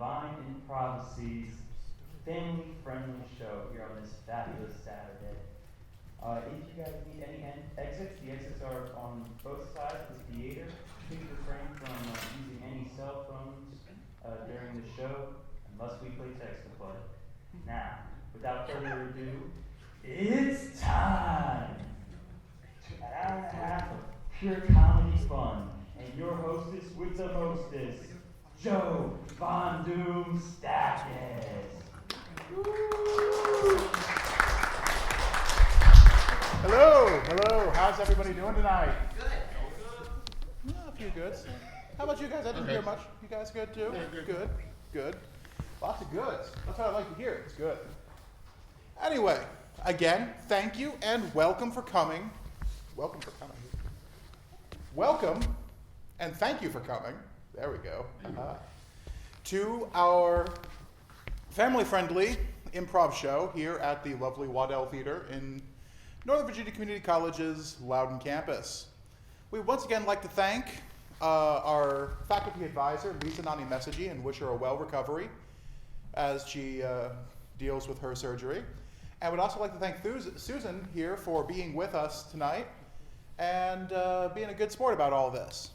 Devine Improvicies family-friendly show here on this fabulous Saturday. If you guys need any exits, the exits are on both sides of the theater. Please refrain from using any cell phones during the show, unless we play text to play. Now, without further ado, it's time to an hour and a half of pure comedy fun, and your hostess with the mostest, Joe Von Doom Stackis. Hello. How's everybody doing tonight? Good. A few goods. How about you guys? I didn't hear much. You guys good too? Good. Lots of goods. That's what I like to hear. It's good. Anyway, again, thank you and welcome for coming. Welcome and thank you for coming. There we go. To our family-friendly improv show here at the lovely Waddell Theater in Northern Virginia Community College's Loudoun campus. We would once again like to thank our faculty advisor, Lisa Nani Messagey, and wish her a well recovery as she deals with her surgery. And would also like to thank Susan here for being with us tonight and being a good sport about all this.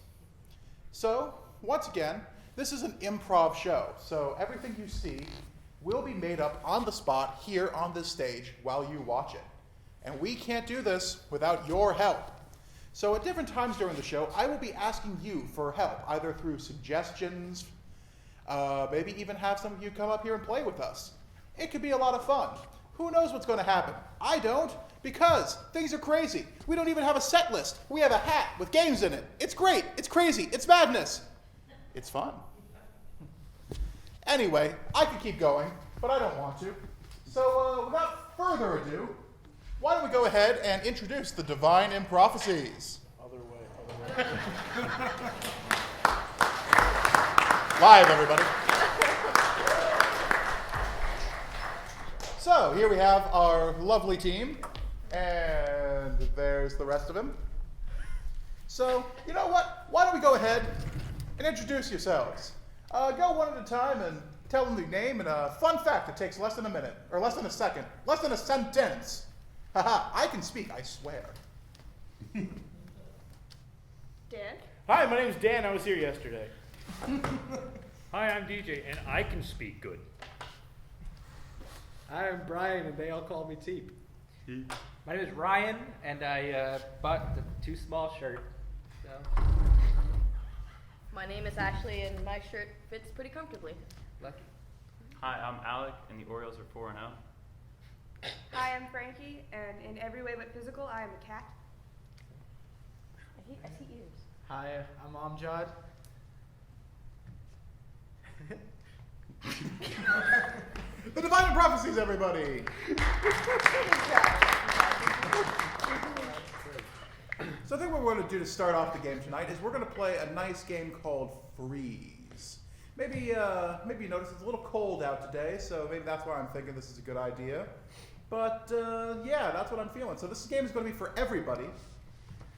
So, once again, this is an improv show, so everything you see will be made up on the spot here on this stage while you watch it. And we can't do this without your help. So at different times during the show, I will be asking you for help, either through suggestions, maybe even have some of you come up here and play with us. It could be a lot of fun. Who knows what's going to happen? I don't, because things are crazy. We don't even have a set list. We have a hat with games in it. It's great. It's crazy. It's madness. It's fun. Anyway, I could keep going, but I don't want to. So without further ado, why don't we go ahead and introduce the Devine Improvicies. Other way. Live, everybody. So here we have our lovely team, and there's the rest of them. So, you know what? Why don't we go ahead and introduce yourselves. Go one at a time and tell them the name and a fun fact that takes less than a minute, or less than a second, less than a sentence. Haha, I can speak, I swear. Dan? Hi, my name's Dan. I was here yesterday. Hi, I'm DJ, and I can speak good. Hi, I'm Brian, and they all call me Teep. My name is Ryan, and I bought the too small shirt. So. My name is Ashley, and my shirt fits pretty comfortably. Lucky. Hi, I'm Alec, and the Orioles are 4-0. Hi, I'm Frankie, and in every way but physical, I am a cat. I see ears. Hi, I'm Amjad. The Divine Prophecies, everybody! So I think what we're going to do to start off the game tonight is we're going to play a nice game called Freeze. Maybe you notice it's a little cold out today, so maybe that's why I'm thinking this is a good idea. But yeah, that's what I'm feeling. So this game is going to be for everybody.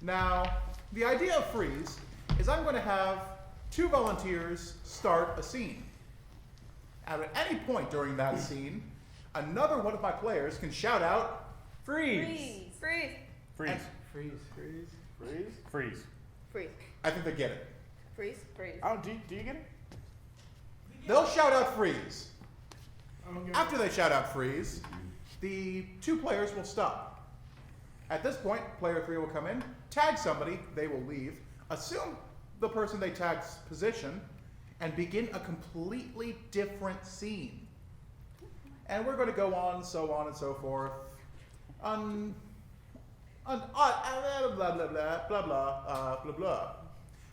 Now, the idea of Freeze is I'm going to have two volunteers start a scene. And at any point during that scene, another one of my players can shout out, "Freeze!" Freeze! Freeze. Freeze. Freeze! I think they get it. Freeze! Freeze! Oh, do you get it? They'll shout out "Freeze." After they shout out "Freeze," the two players will stop. At this point, player 3 will come in, tag somebody, they will leave, assume the person they tagged's position, and begin a completely different scene. And we're going to go on and so forth. Blah, blah, blah.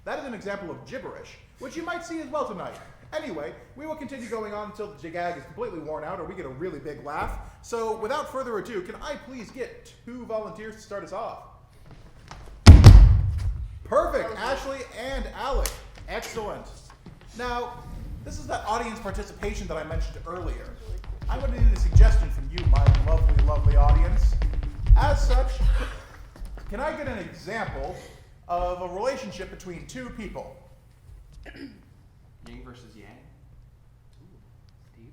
That is an example of gibberish, which you might see as well tonight. Anyway, we will continue going on until the gag is completely worn out or we get a really big laugh. So without further ado, can I please get two volunteers to start us off? Perfect, Ashley and Alec. Excellent. Now, this is that audience participation that I mentioned earlier. I'm going to need a suggestion from you, my lovely, lovely audience. As such, can I get an example of a relationship between two people? Yin versus yang.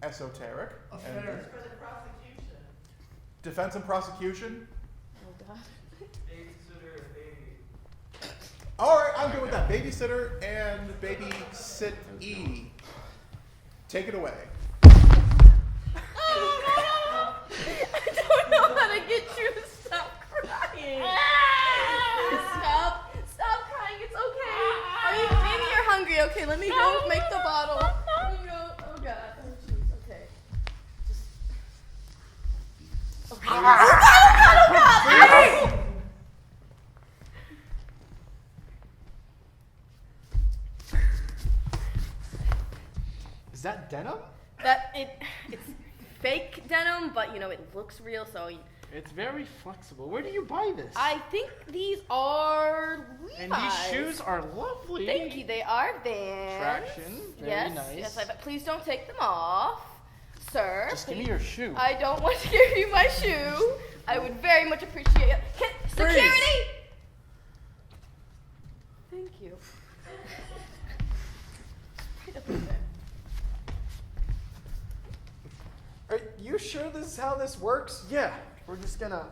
esoteric. And defense and prosecution. Oh God. All right, I'm good with that. Babysitter and babysit-e. Take it away. I don't know how to get you to stop crying. Stop crying. It's okay. Maybe you're hungry. Okay, let me go make the bottle. Let me go. Oh God. Oh jeez. Okay. Just. Okay. Oh God. Is that denim? It's fake denim, but it looks real. So It's very flexible. Where do you buy this? I think these are Levi's. And these shoes are lovely. Thank you. They are Vans. Traction. Very yes, nice. Yes, please don't take them off, sir. Just give me your shoe. I don't want to give you my shoe. I would very much appreciate it. Security! Thank you. Right up in there. Are you sure this is how this works? Yeah. We're just gonna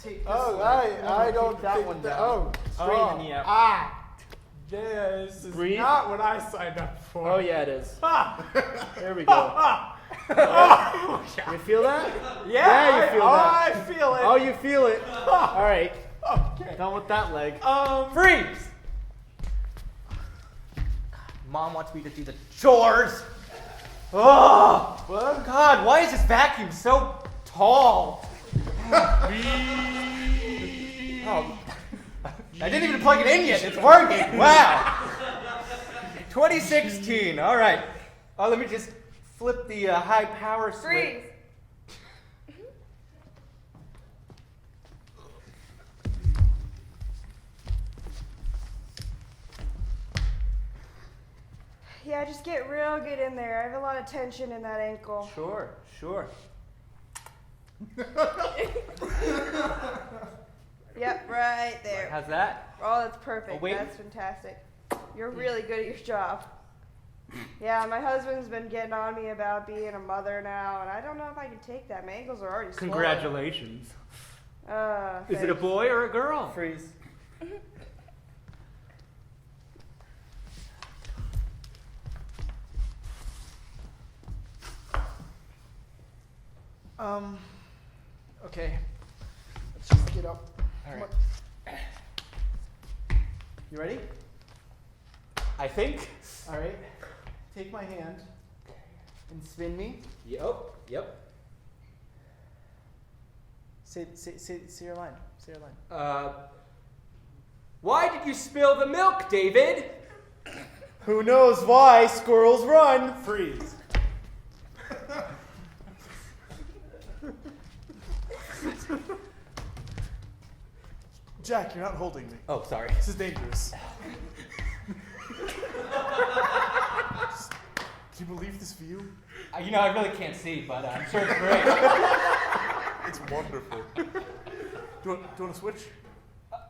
take this. Oh, I don't keep that think one that- down. Oh, Straighten me out. This is Breathe. not what I signed up for. Oh yeah, it is. Ah. There we go. You feel that? Yeah, you feel that. I feel it. Oh, you feel it. All right. Okay. Done with that leg. Freeze! Mom wants me to do the chores. Oh, What? God, why is this vacuum so tall? Oh, I didn't even plug it in yet. It's working. Wow. 2016. All right. Oh, let me just flip the high power switch. Freeze. Yeah, just get real good in there. I have a lot of tension in that ankle. Sure. Yep, right there. How's that? Oh, that's perfect. Oh, wait. That's fantastic. You're really good at your job. Yeah, my husband's been getting on me about being a mother now, and I don't know if I can take that. My ankles are already swollen. Congratulations. Is it a Thanks. boy or a girl? Freeze. Okay. Let's just get up. All Come right. on. You ready? I think. All right. Take my hand and spin me. Yep. Say your line. Say your line. Why did you spill the milk, David? Who knows why squirrels run? Freeze. Jack, you're not holding me. Oh, sorry. This is dangerous. Can you believe this view? I really can't see, but I'm sure it's great. It's wonderful. Do you want to switch?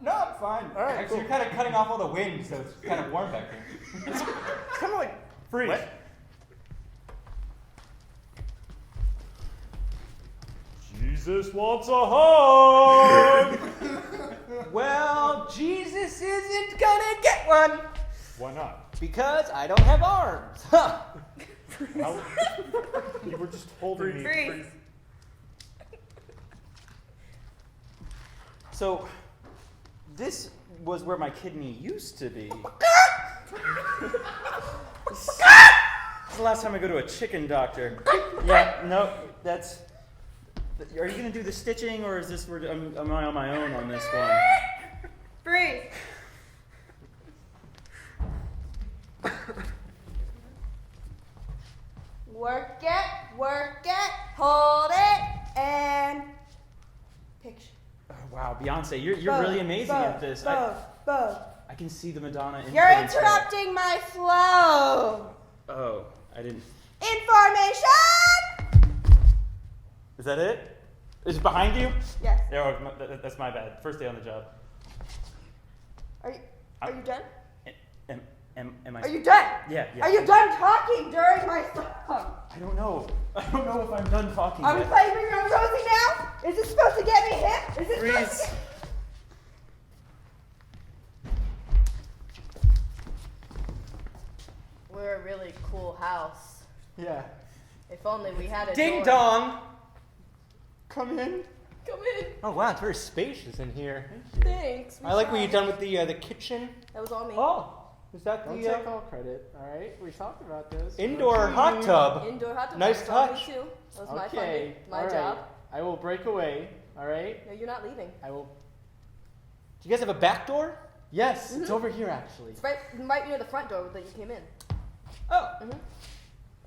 No, I'm fine. All right, Actually, cool. you're kind of cutting off all the wind, so it's kind of warm back here. It's kind of like Freeze. wet. Jesus wants a hug. Well, Jesus isn't gonna get one Why not? because I don't have arms. Huh. You were just holding me. Freeze. So, this was where my kidney used to be. This is the last time I go to a chicken doctor. Yeah, no, that's. Are you gonna do the stitching, or is this? Am I on my own on this one? Freeze. Work it, hold it, and picture. Oh, wow, Beyonce, you're Bow, really amazing bow, at this. Bow. I can see the Madonna influence. You're there. interrupting my flow. Oh, I didn't. Information. Is that it? Is it behind you? Yes. Yeah, that's my bad. First day on the job. Are you done? Am I? Are you done? Yeah. Are you done talking during my song? I don't know. I don't know if I'm done talking Are we yet. playing Bring Home Rosie now? Is this supposed to get me hip? Is this supposed Freeze. to get... We're a really cool house. Yeah. If only we had a Ding door. dong! Come in. Come in. Oh wow, it's very spacious in here. Thanks. we I like what tried. you've done with the kitchen. That was all me. Oh, is that Don't the take all credit, all right? We talked about this. indoor Okay. hot tub? Indoor hot tub. Nice That was all me touch. too. That was my Okay. fun. My all right. job. I will break away. All right. No, you're not leaving. I will. Do you guys have a back door? Yes, it's over here actually. It's right near the front door that you came in. Oh,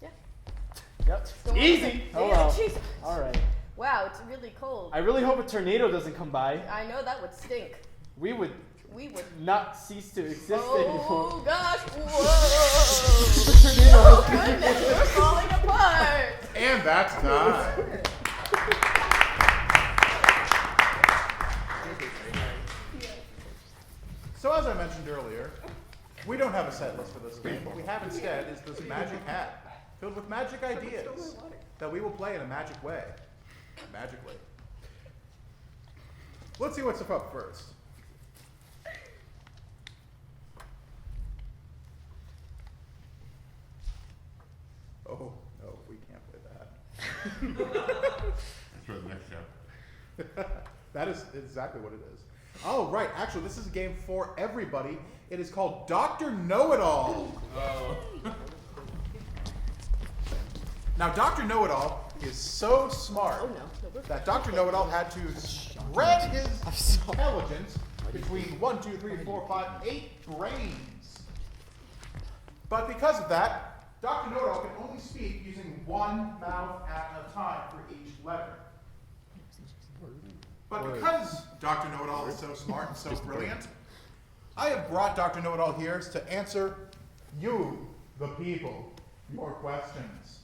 Yeah. Yep. Don't worry. Easy. Oh Yeah, well. Jesus. All right. Wow, it's really cold. I really hope a tornado doesn't come by. I know that would stink. We would We would. not cease to exist anymore. Oh gosh! Whoa! Oh goodness, we're falling apart. And that's time. So as I mentioned earlier, we don't have a set list for this game. What we have instead is this magic hat filled with magic ideas that we will play in a magic way. Magically. Let's see what's up first. Oh, no, we can't play that. That's for the next show. That is exactly what it is. Oh, right. Actually, this is a game for everybody. It is called Dr. Know-It-All. Oh. Now, Dr. Know-It-All is so smart Oh no, we're that Dr. Know-It-All had to spread his intelligence between 1, 2, 3, 4, 5, 8 brains. But because of that, Dr. Know-It-All can only speak using one mouth at a time for each letter. But because Dr. Know-It-All is so smart and so brilliant, I have brought Dr. Know-It-All here to answer you, the people, your questions.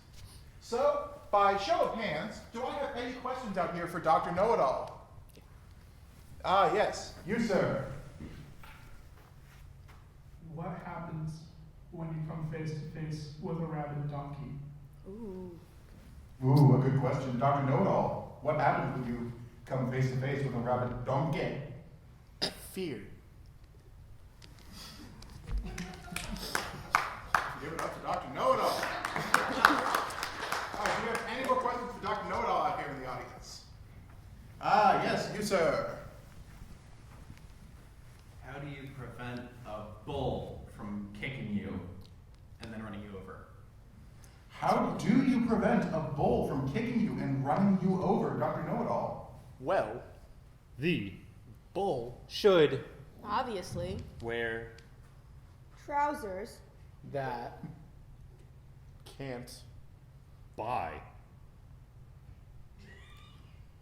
So, by show of hands, do I have any questions out here for Dr. Know-It-All? Ah, yes. You, sir. What happens when you come face to face with a rabid donkey? Ooh. Ooh, a good question. Dr. Know-It-All, what happens when you come face to face with a rabid donkey? Fear. Give it up to Dr. Know-It-All. All right, do we have any more questions for Dr. Know-It-All out here in the audience? Ah, yes, you, sir. How do you prevent a bull from kicking you and then running you over? How do you prevent a bull from kicking you and running you over, Dr. Know-It-All? Well, The bull should Obviously. wear Trousers. that can't by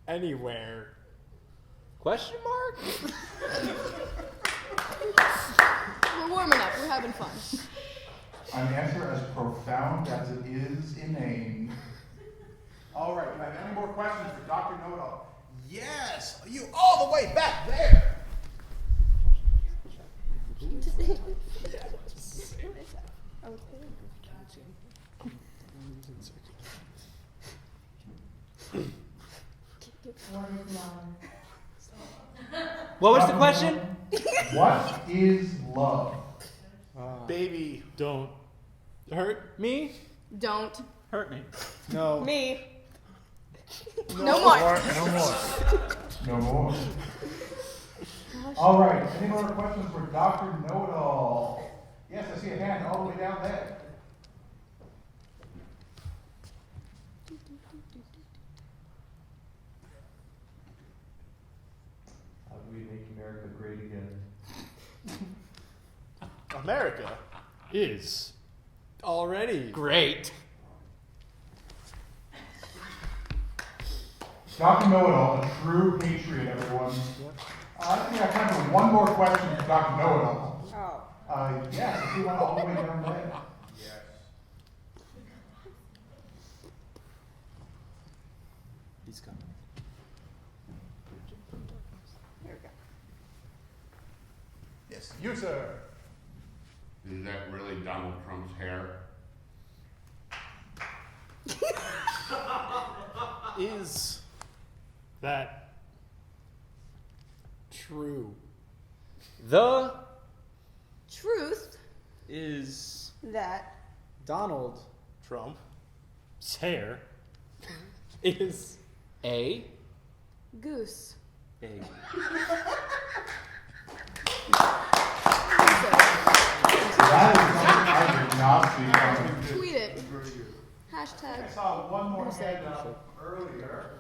anywhere. question mark? We're warming up. We're having fun. An answer as profound as it is inane. All right, do I have any more questions for Dr. Know-It-All? Yes, you all the way back there. What was the question? What is love? Baby, don't hurt me? Don't. hurt me. No. Me. No more. No more. No more. All right, any more questions for Dr. Know-It-All? Yes, I see a hand all the way down there. How do we make America great again? America. Is Already. Great. Dr. Know-It-All, a true patriot, everyone. I think I have time for one more question for Dr. Know-It-All. Oh. Yes, I see one all the way down there. Yes. He's coming. Here we go. Yes, you, sir. Is that really Donald Trump's hair? Is that true? The Truth is that Donald Trump hair is a goose. egg. I did not see coming. Tweet it. Hashtag. I saw one more hand up earlier.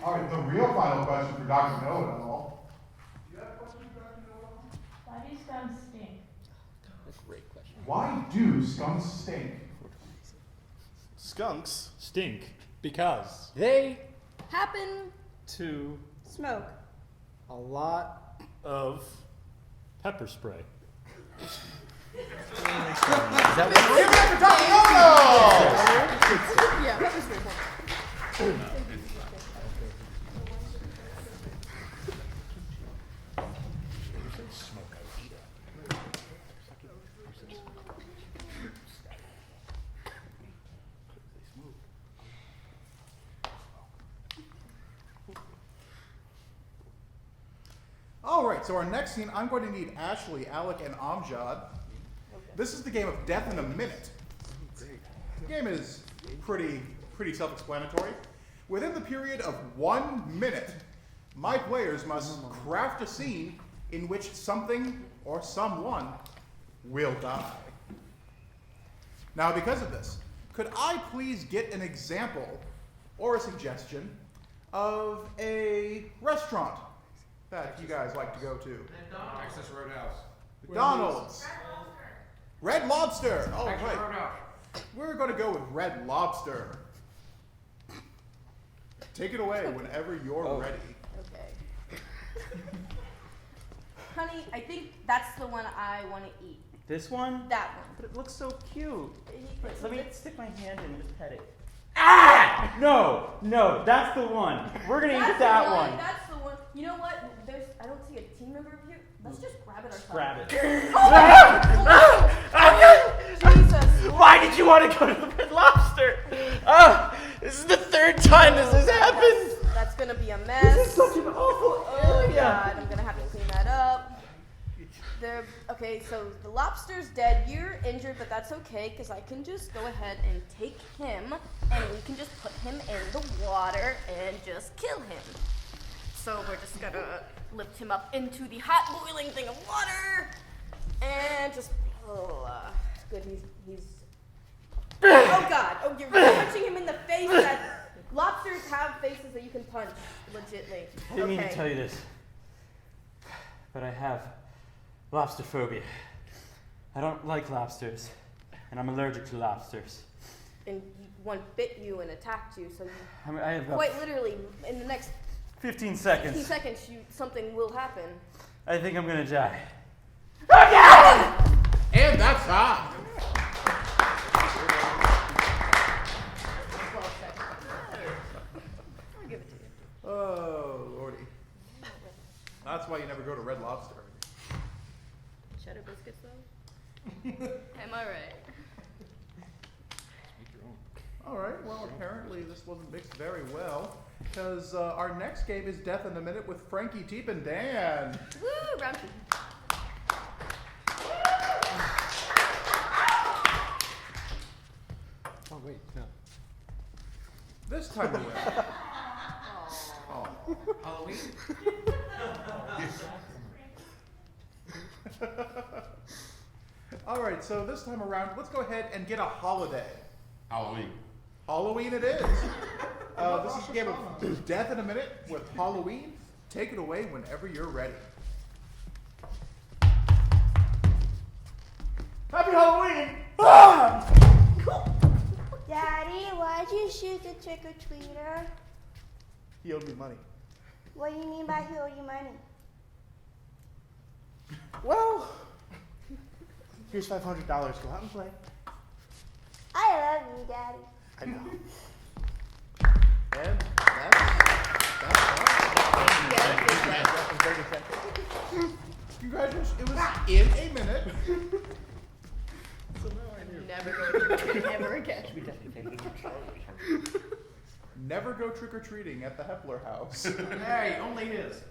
All right, the real final question for Dr. Know-It-All. Why do skunks stink? Great question. Why do skunks stink? skunks stink? because They Happen. to Smoke. a lot of Pepper spray. Yeah, that was good. All right, so our next scene, I'm going to need Ashley, Alec, and Amjad. This is the game of Death in a Minute. The game is pretty self-explanatory. Within the period of 1 minute, my players must craft a scene in which something or someone will die. Now, because of this, could I please get an example or a suggestion of a restaurant that you guys like to go to? Texas Roadhouse. McDonald's. Red Lobster. Oh, right. We're going to go with Red Lobster. Take it away whenever you're ready. Okay. Honey, I think that's the one I want to eat. This one? That one. But it looks so cute. It's Let me it's- stick my hand in and just pet it. Ah! No, that's the one. We're gonna That's eat that the one. That's the one. You know what? I don't see a team member here. Let's just grab it ourselves. Grab it. Jesus. Why did you want to go to the Red Lobster? This is the third time this has happened. That's gonna be a mess. This is such an awful Oh area. God, I'm gonna have to clean that up. Okay, so the lobster's dead. You're injured, but that's okay, because I can just go ahead and take him, and we can just put him in the water and just kill him. So we're just gonna lift him up into the hot boiling thing of water, and just, good, he's, oh God, oh, you're punching him in the face. That lobsters have faces that you can punch, legitly. I didn't mean to tell you this, but I have lobster phobia. I don't like lobsters, and I'm allergic to lobsters. And one bit you and attacked you, so you I have about quite literally in the next 15 seconds. 15 seconds something will happen. I think I'm gonna die. And that's time. I'll give it to you. Oh, Lordy. That's why you never go to Red Lobster. Cheddar biscuits though? Am I right? All right, well, apparently this wasn't mixed very well, because our next game is Death in a Minute with Frankie, Teep, and Dan. Woo! Round two. Oh wait, no. This time around. Oh. Halloween? All right, so this time around, let's go ahead and get a holiday. Halloween. Halloween it is. This is a game of Death in a Minute with Halloween. Take it away whenever you're ready. Happy Halloween! Daddy, why'd you shoot the trick-or-treater? He owed me money. What do you mean by he owe you money? Well, here's $500. Go out and play. I love you, Daddy. I know. And that's Congratulations. It was in a minute. never go trick-or-treating ever again. Never go trick-or-treating at the Hepler house. Hey, only his.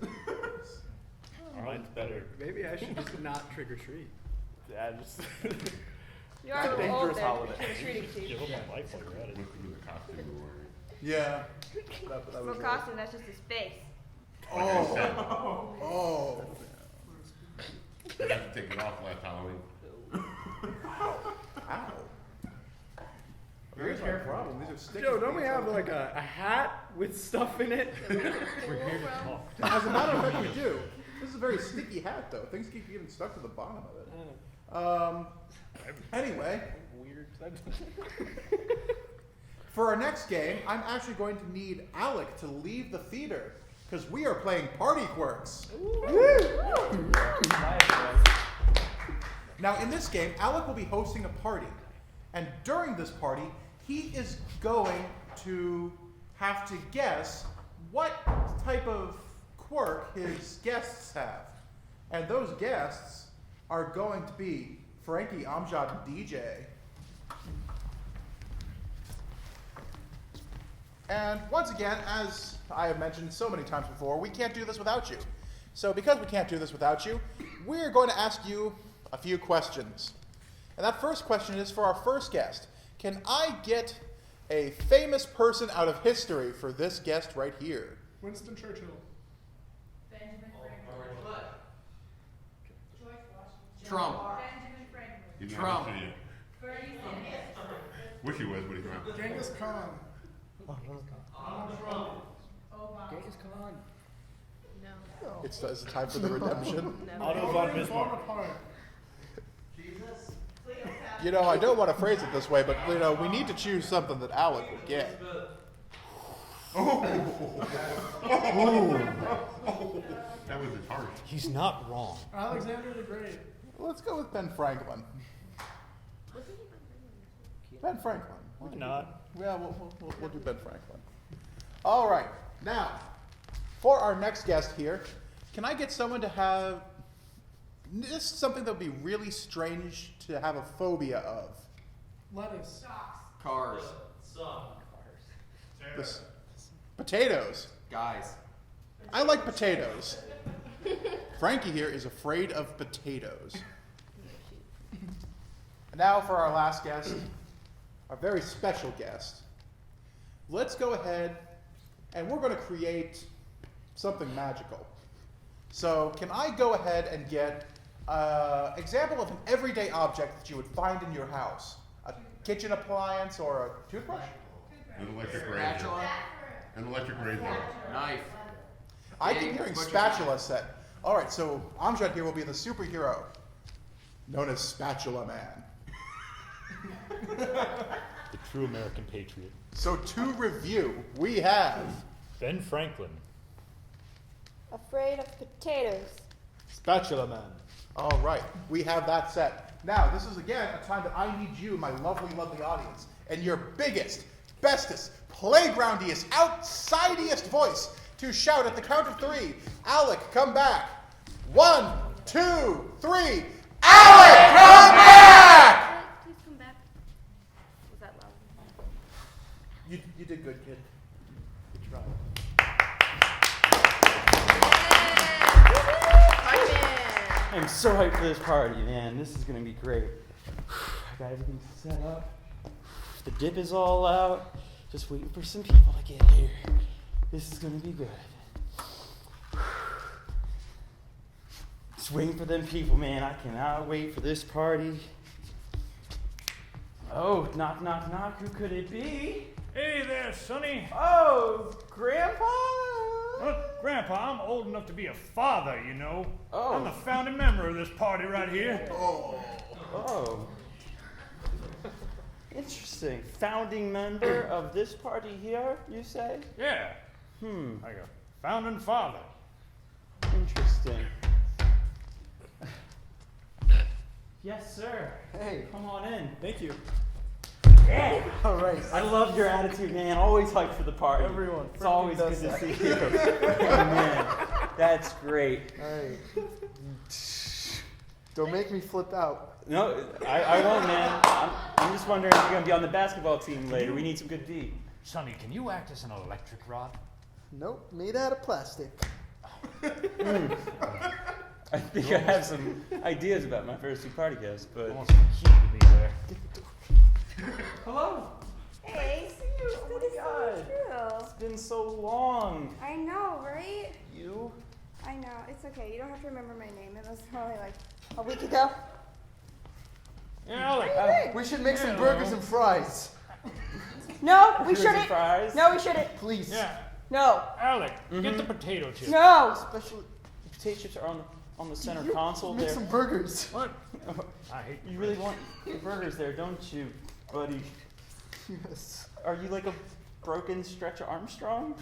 Mine's better. Maybe I should just not trick or treat. Yeah, just. You are a little old dangerous there holiday. for trick-or-treating, Steve. Give him a life while you're at it. Yeah. There's no costume, that's just his face. Oh. I had to take it off last Halloween. Ow. Here's my problem. These are sticky. Joe, don't we have like a hat with stuff in it? We're here to talk. As a matter of fact, we do. This is a very sticky hat, though. Things keep getting stuck to the bottom of it. Anyway, Weird. for our next game, I'm actually going to need Alec to leave the theater because we are playing Party Quirks. Now, in this game, Alec will be hosting a party, and during this party, he is going to have to guess what type of quirk his guests have. And those guests are going to be Frankie, Amjad, and DJ. And once again, as I have mentioned so many times before, we can't do this without you. So because we can't do this without you, we're going to ask you a few questions. And that first question is for our first guest. Can I get a famous person out of history for this guest right here? Winston Churchill. Benjamin Franklin. George Washington. Trump. Benjamin Franklin. He's Trump. not listening yet. Wish he was, but he's not. Genghis Khan. Trump. Obama. Genghis Khan. No. It's time for the redemption. No. Otto von Bismarck. Bonaparte. You know, I don't want to phrase it this way, but you know, we need to choose something that Alec will get. That was his heart. He's not wrong. Alexander the Great. Let's go with Ben Franklin. Ben Franklin. Why not? Yeah, we'll do Ben Franklin. All right. Now, for our next guest here, can I get someone to have just something that would be really strange to have a phobia of? Lettuce. Cars. This, potatoes. Guys. I like potatoes. Frankie here is afraid of potatoes. And now for our last guest, our very special guest. Let's go ahead and we're going to create something magical. So can I go ahead and get an example of an everyday object that you would find in your house? A kitchen appliance or a toothbrush? An electric razor. Spatula. An electric razor. Knife. I keep hearing Butcher spatula knife. said. All right, so Amjad here will be the superhero known as Spatula Man. The true American patriot. So to review, we have Ben Franklin. Afraid of potatoes. Spatula Man. all right, we have that set. Now, this is again a time that I need you, my lovely, lovely audience, and your biggest, bestest, playgroundiest, outsidiest voice to shout at the count of three. Alec, come back. 1, 2, 3. Alec, come back! Please come back. Was that loud? You did good, kid. Good try. I'm so hyped for this party, man. This is gonna be great. I got everything set up. The dip is all out. Just waiting for some people to get here. This is gonna be good. Just waiting for them people, man. I cannot wait for this party. Oh, knock, knock, knock. Who could it be? Hey there, Sonny. Oh, Grandpa? Look, Grandpa, I'm old enough to be a father, you know. Oh. I'm the founding member of this party right here. Oh. Interesting. Founding member of this party here, you say? Yeah, like a founding father. Interesting. Yes, sir. Hey, Come on in. thank you. Yeah. All right. I love your attitude, man. Always hyped for the party. Everyone. It's always good does to that. see you. Oh, man. That's great. All right. Don't make me flip out. No, I won't, man. I'm just wondering if you're going to be on the basketball team later. We need some good D. Sonny, can you act as an electric rod? Nope, made out of plastic. I think I have some ideas about my first two party guests, but... Almost cute to be there. Hello. Hey, Oh my God. It's been so long. I know, right? You? I know. It's okay. You don't have to remember my name. It was only like a week ago. Yeah, We should make some burgers and fries. No, we Burgers and shouldn't. fries? No, we shouldn't. Please. Yeah. No. Alec, get the potato chips. No. Especially, Potato chips are on the center console make there. some burgers. What? I hate You really want the burgers there, don't you, buddy? Yes. Are you like a broken Stretch Armstrong?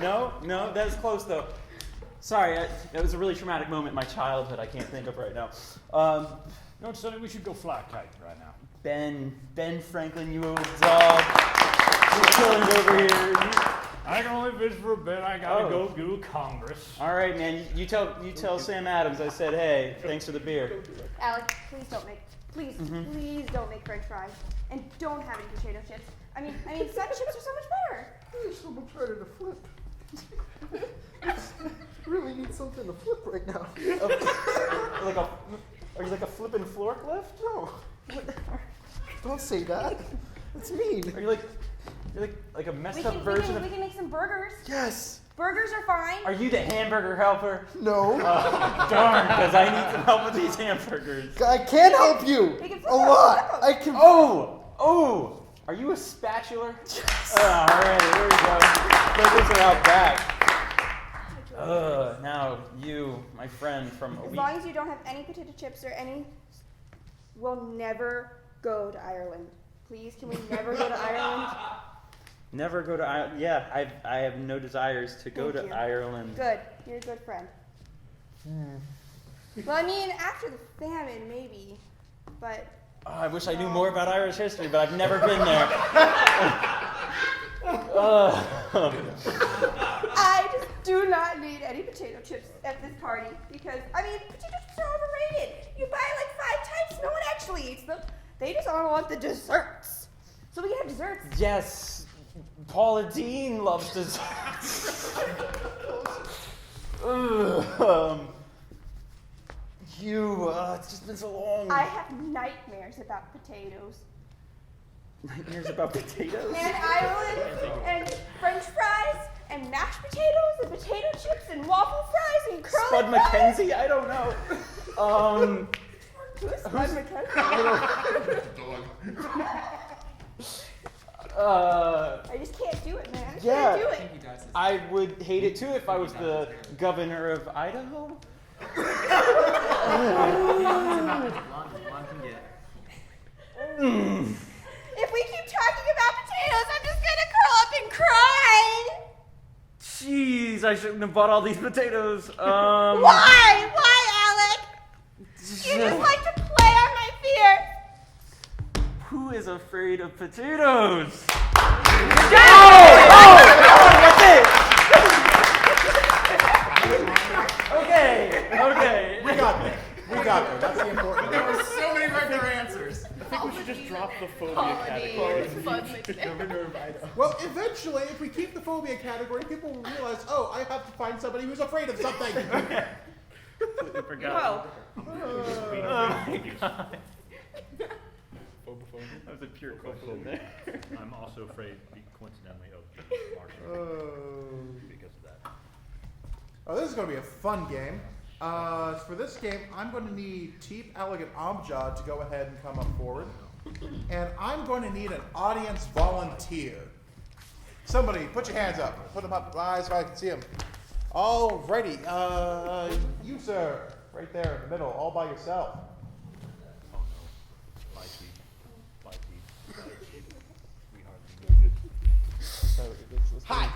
No, that was close though. Sorry, that was a really traumatic moment in my childhood I can't think of right now. No, Sonny, we should go fly a kite right now. Ben Franklin, you old dog. You're killing it over here. I can only visit for a bit. I gotta go do Congress. All right, man. You tell Sam Adams I said, hey, thanks for the beer. Alex, please don't make French fries, and don't have any potato chips. I mean, sun chips are so much better. There's so much harder to flip. Really need something to flip right now. Are you like a flippin' forklift? No. Don't say that. That's mean. Are you like a messed up We version of? can make some burgers. Yes. Burgers are fine. Are you the hamburger helper? No. Darn, because I need some help with these hamburgers. I can help you. We can A lot. I can. Oh! Are you a spatula? Yes. All right, there we go. Burgers are out back. Now you, my friend from a As week. long as you don't have any potato chips or any, we'll never go to Ireland. Please, can we never go to Ireland? Never go to Ireland. Yeah, I have no desires to go Thank to you. Ireland. Good. You're a good friend. Well, I mean, after the famine, maybe. But Oh, I wish I knew more about Irish history, but I've never been there. I just do not need any potato chips at this party because, I mean, potato chips are overrated. You buy like 5 types, no one actually eats them. They just all want the desserts. So we can have desserts. Yes, Paula Dean loves desserts. It's just been so long. I have nightmares about potatoes. Nightmares about potatoes? And Ireland, and French fries, and mashed potatoes, and potato chips, and waffle fries, and curly Spud fries. McKenzie? I don't know. Who's Spud McKenzie? I just can't do it, man. I can't do it. I would hate it too if I was the governor of Idaho. If we keep talking about potatoes, I'm just gonna curl up and cry. Jeez, I shouldn't have bought all these potatoes. Why? Why, Alec? You just like to play on my fear. Who is afraid of potatoes? Okay. We got there. That's the important There thing. were so many regular answers. I think we should just drop the phobia category. Governor of Idaho. Well, eventually, if we keep the phobia category, people will realize, oh, I have to find somebody who's afraid of something. Completely forgot. That was a pure question there. I'm also afraid, coincidentally, of martial arts because of that. Oh, this is going to be a fun game. For this game, I'm going to need Teep, Alec, and Amjad to go ahead and come up forward. And I'm going to need an audience volunteer. Somebody, put your hands up. Put them up, eyes so I can see them. Alrighty. You, sir. Right there in the middle, all by yourself. Oh no. Light heat. We hardly know you. Hi.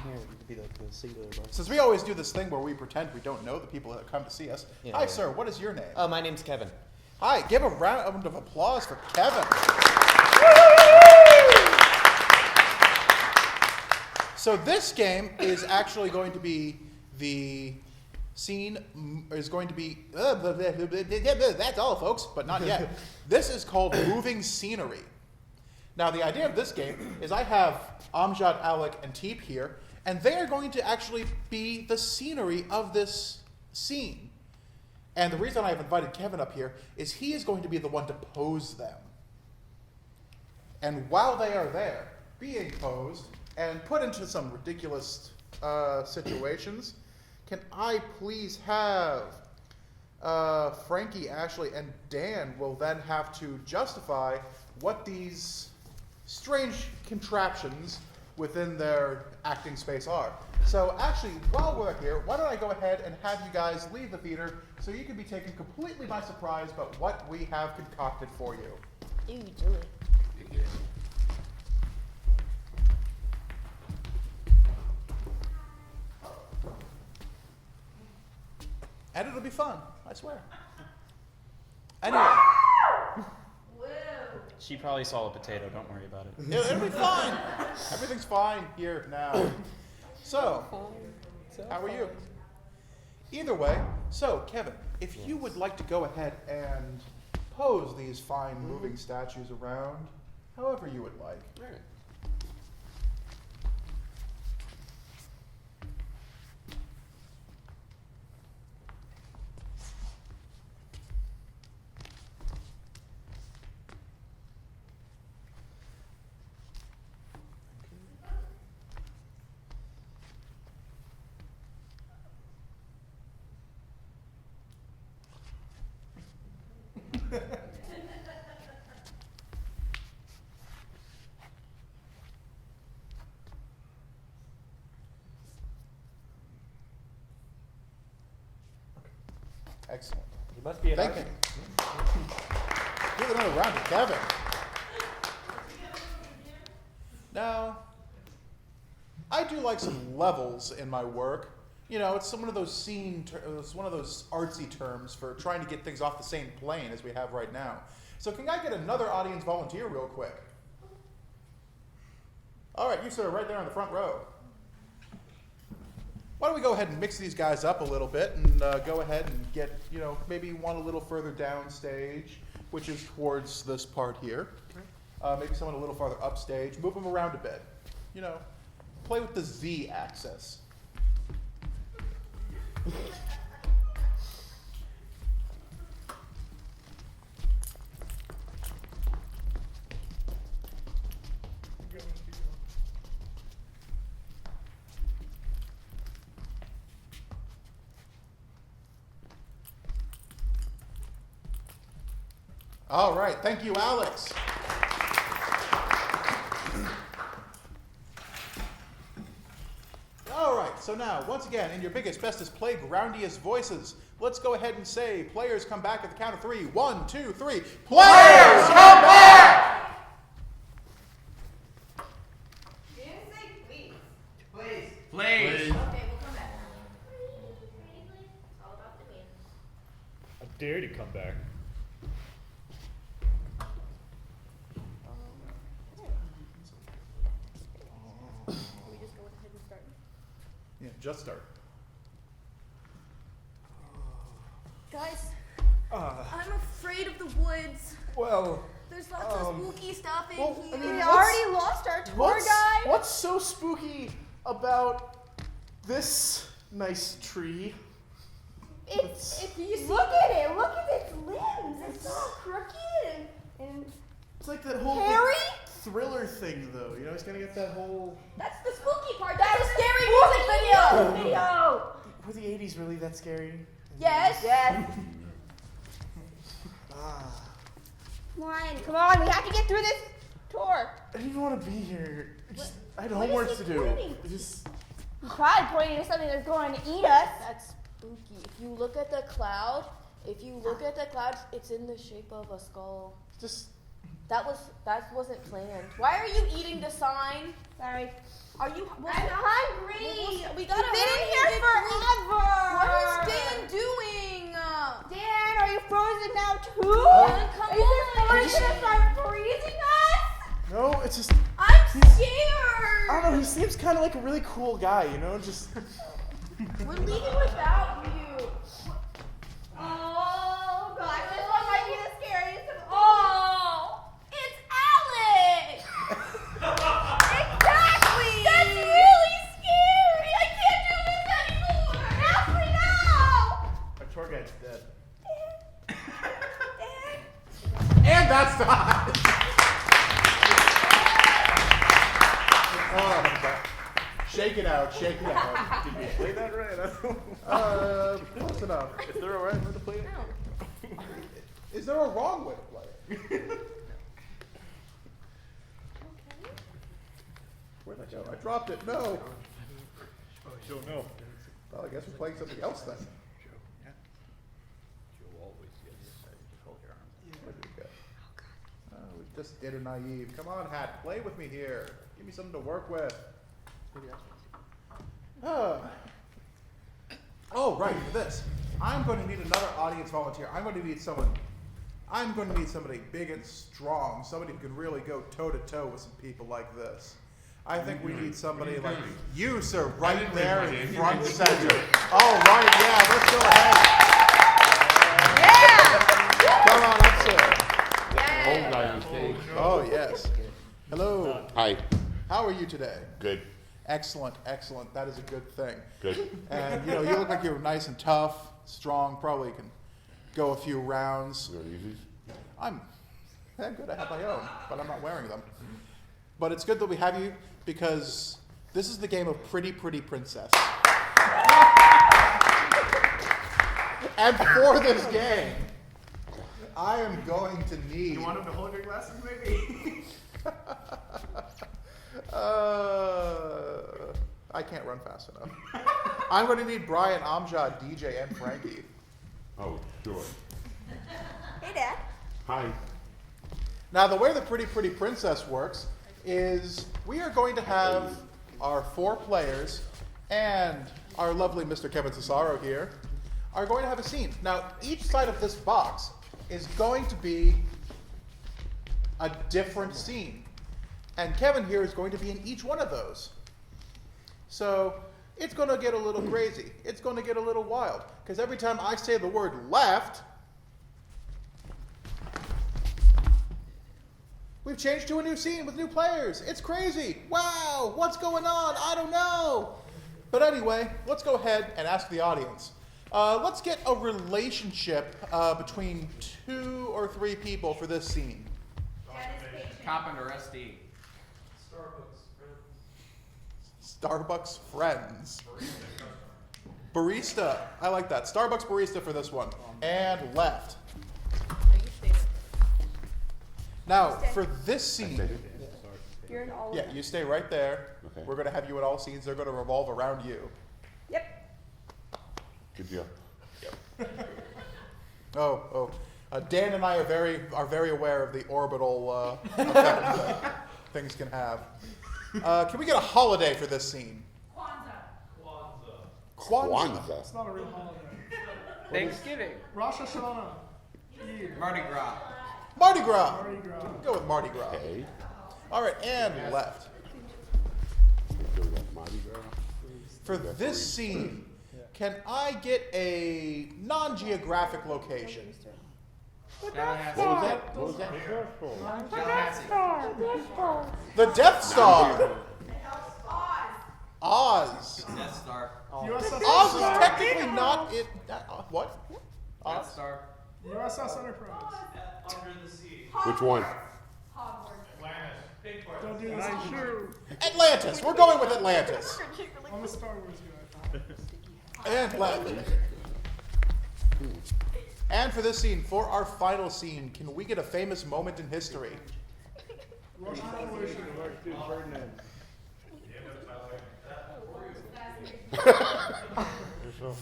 Since we always do this thing where we pretend we don't know the people that come to see us. Hi, sir. What is your name? My name's Kevin. Hi. Give a round of applause for Kevin. So this game is actually going to be the scene is going to be, that's all, folks, but not yet. This is called moving scenery. Now, the idea of this game is I have Amjad, Alec, and Teep here, and they are going to actually be the scenery of this scene. And the reason I've invited Kevin up here is he is going to be the one to pose them. And while they are there, being posed and put into some ridiculous situations, can I please have Frankie, Ashley, and Dan will then have to justify what these strange contraptions within their acting space are. So actually, while we're here, why don't I go ahead and have you guys leave the theater so you can be taken completely by surprise about what we have concocted for you. Ew, do it. And it'll be fun, I swear. Anyway. She probably saw a potato, don't worry about it. It'll be fine. Everything's fine here now. So, how are you? Either way, so Kevin, if you would like to go ahead and pose these fine moving statues around, however you would like. All right. Excellent. You must be an Thank you. Give another round to Kevin. Now, I do like some levels in my work. You know, it's one of those it's one of those artsy terms for trying to get things off the same plane as we have right now. So can I get another audience volunteer real quick? All right, you sir, right there in the front row. Why don't we go ahead and mix these guys up a little bit and go ahead and get, you know, maybe one a little further down stage, which is towards this part here. Maybe someone a little farther upstage. Move them around a bit. You know, play with the Z axis. All right, thank you, Alex. All right, so now, once again, in your biggest, bestest, playgroundiest voices, let's go ahead and say, players come back at the count of 3. 1, 2, 3. Players come back! You didn't say please. Please. Okay, we'll come back. It's all about the win. I dare to come back. Can we just go ahead and start? Yeah, just start. Guys, I'm afraid of the woods. Well, There's lots of spooky stuff in well, here. I mean, We already lost our tour guide. what's so spooky about this nice tree? If you look at it, look at its limbs. It's all crooked and It's like that whole hairy. thriller thing, though. You know, it's gonna get that whole. That's the spooky part. That's a scary music video. Video. Were the 80s really that scary? Yes. Yes. Ah, Come on, we have to get through this tour. I didn't even want to be here. I had what is homework he to do. pointing? It's Probably pointing to something that's going to eat us. That's spooky. If you look at the cloud, it's in the shape of a skull. just. That wasn't planned. Why are you eating the sign? Sorry. Are you? I'm hungry. We gotta We've been in hurry here and get forever. What is Dan doing? Dan, are you frozen now too? Dan, come Is this on. forest gonna start freezing us? No, it's just. I'm scared. I don't know. He seems kind of like a really cool guy, you know. Just. We're leaving without you. Poor guy's dead. And that's time. Oh, shake it out, shake it out. Did we play that right? I don't Close enough. Is there a right way to play it? Is there a wrong way to play it? Where'd I go? I dropped it. No. Don't know. Well, I guess we're playing something else then. Joe always gets hold your arm. Where did it go? We just did a naive. Come on, Hat. Play with me here. Give me something to work with. Oh, right, for this. I'm going to need another audience volunteer. I'm going to need somebody big and strong, somebody who can really go toe to toe with some people like this. I think we need somebody like you, sir, right there in front center. All right, yeah, let's go ahead. Yeah! Come on up, sir. Old guy on stage. Oh, yes. Hello. Hi. How are you today? Good. Excellent, excellent. That is a good thing. Good. And, you look like you're nice and tough, strong, probably can go a few rounds. I'm good. I have my own, but I'm not wearing them. But it's good that we have you because this is the game of Pretty Pretty Princess. And for this game, I am going to need... You want him to hold your glasses, maybe? I can't run fast enough. I'm going to need Brian, Amjad, DJ, and Frankie. Oh, sure. Hey, Dad. Hi. Now, the way the Pretty Pretty Princess works is we are going to have our 4 players and our lovely Mr. Kevin Cesaro here are going to have a scene. Now, each side of this box is going to be a different scene. And Kevin here is going to be in each one of those. So it's going to get a little crazy. It's going to get a little wild. Because every time I say the word left, we've changed to a new scene with new players. It's crazy. Wow, what's going on? I don't know. But anyway, let's go ahead and ask the audience. Let's get a relationship between 2 or 3 people for this scene. Carpenter SD. Starbucks friends. Barista. I like that. Starbucks barista for this one. And left. Now, for this scene, You're in all of yeah, them. you stay right there. Okay. We're going to have you in all scenes. They're going to revolve around you. Yep. Good deal. Dan and I are very aware of the orbital effect that things can have. Can we get a holiday for this scene? Kwanzaa. It's not a real holiday. Thanksgiving. Rosh Hashanah. Eid. Mardi Gras. Mardi Gras. Mardi Gras. Go with Mardi Gras. Okay. All right, and left. So we got Mardi Gras. For this scene, can I get a non-geographic location? Tallahassee. What was that? Tallahassee. The Death Star. Oz. Death Star. USS Oz is technically not it. What? Death Star. USS Enterprise. Which one? Don't do this. Atlantis. We're going with Atlantis. I'm a Star Wars guy. And left. And for this scene, for our final scene, can we get a famous moment in history? Russian Revolution.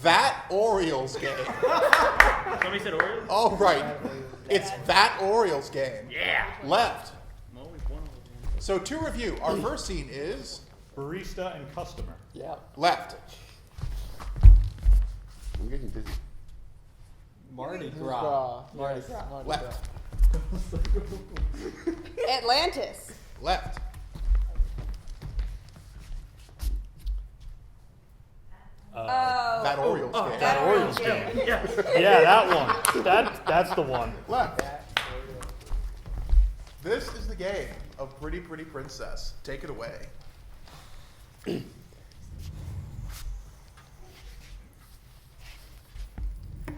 That Orioles game. Somebody said Orioles? Oh, right. It's that Orioles game. Yeah. Left. I'm always one of them. So to review, our first scene is Barista and customer. Yeah. left. I'm getting busy. Mardi Gras. Mardi Gras. Left. Atlantis. Left. Oh. That Orioles game. That Orioles game. Yeah, that one. That's the one. Left. This is the game of Pretty Pretty Princess. Take it away.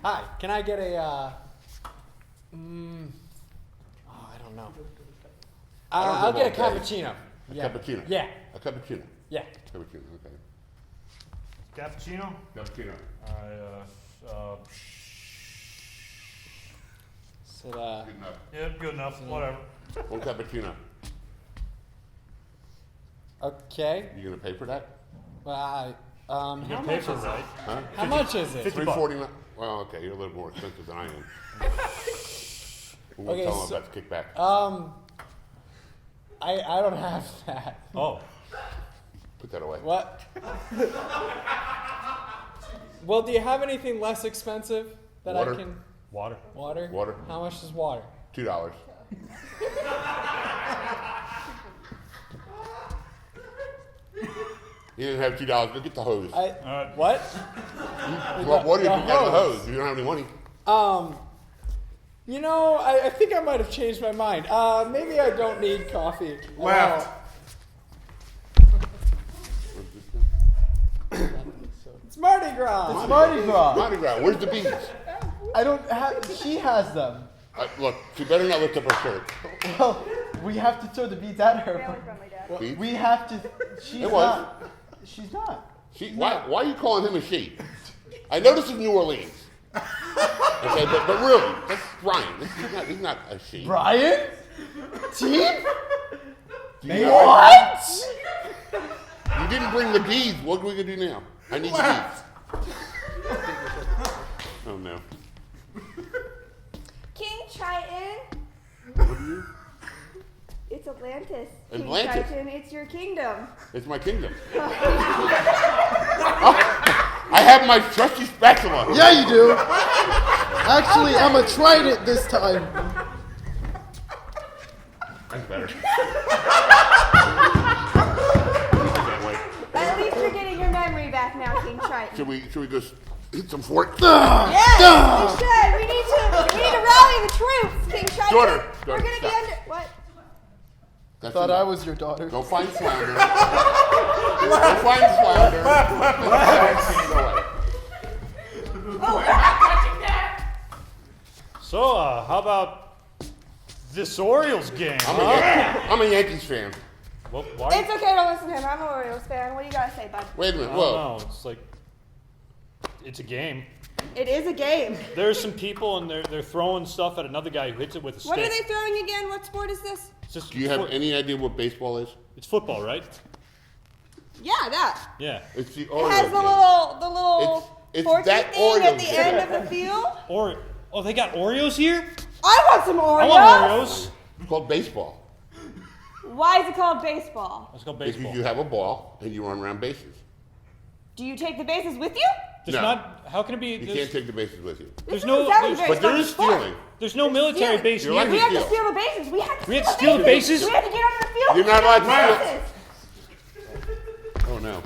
Hi, can I get a, I don't know. I'll get a cappuccino. A Yeah. cappuccino? Yeah. A cappuccino? Yeah. Cappuccino, okay. Cappuccino? Cappuccino. So, Good enough. Yeah, good enough, whatever. One cappuccino. okay. You gonna pay for that? Well, You how can much pay is for it? it, right? Huh? How much is it? $3.49. Well, okay, you're a little more expensive than I am. We won't Okay, tell them so- about the kickback. I don't have that. Oh, Put that away. What? Well, do you have anything less expensive that Water. I can? water. Water. Water. How much is water? $2. You didn't have $2. Go get the hose. What? Well, what do you the think out of the hose. hose? You don't have any money. You know, I think I might have changed my mind. Maybe I don't need coffee. Left. It's Mardi Gras. It's Mardi Gras. Mardi Gras. Where's the bees? I don't have. She has them. Look, she better not lift up her shirt. Well, we have to throw the beads at her. Family friendly, Dad. Beads? We have to. She's It was. not. She's not. Why are you calling him a she? I know this is New Orleans. Okay, but really, that's Brian. He's not a she. Brian? Team? What? You didn't bring the beads. What are we gonna do now? I need the beads. Oh no. King Triton. What are you? It's Atlantis. King Atlantis? Triton, it's your kingdom. It's my kingdom. I have my trusty spatula. Yeah, you do. Actually, I'm a trident this time. That's better. At least you're getting your memory back now, King Triton. Should we go hit some forks? Yes, we should. We need to rally the troops, King Triton. Daughter, We're gonna stop. be under what? That's Thought enough. I was your daughter. Go find Flounder. Go find Flounder. So, how about this Orioles game, I'm a Yankees fan. Well, why? It's okay, don't listen to him. I'm an Orioles fan. What do you gotta say, bud? Wait a minute. I Whoa. don't know. It's like, it's a game. It is a game. There's some people and they're throwing stuff at another guy who hits it with a stick. What are they throwing again? What sport is this? It's just Do you have any idea what baseball is? It's football, right? Yeah, that. Yeah. It's the It Orioles. has the game. little It's forky that thing at Orioles the game. end of the field. Oh, they got Oreos here? I want some Oreos. I want Oreos. It's called baseball. Why is it called baseball? Let's go Because baseball. you have a ball and you run around bases. Do you take the bases with you? There's No. not. How can it be? You can't take the bases with you. There's This no. doesn't sound There's, very But there fun is sport. stealing. there's no military stealing. base You're here. like We have to steal. steal the bases. We have to We have to steal steal the bases? We have to get onto the field. You're not and allowed steal to the bases. Oh no.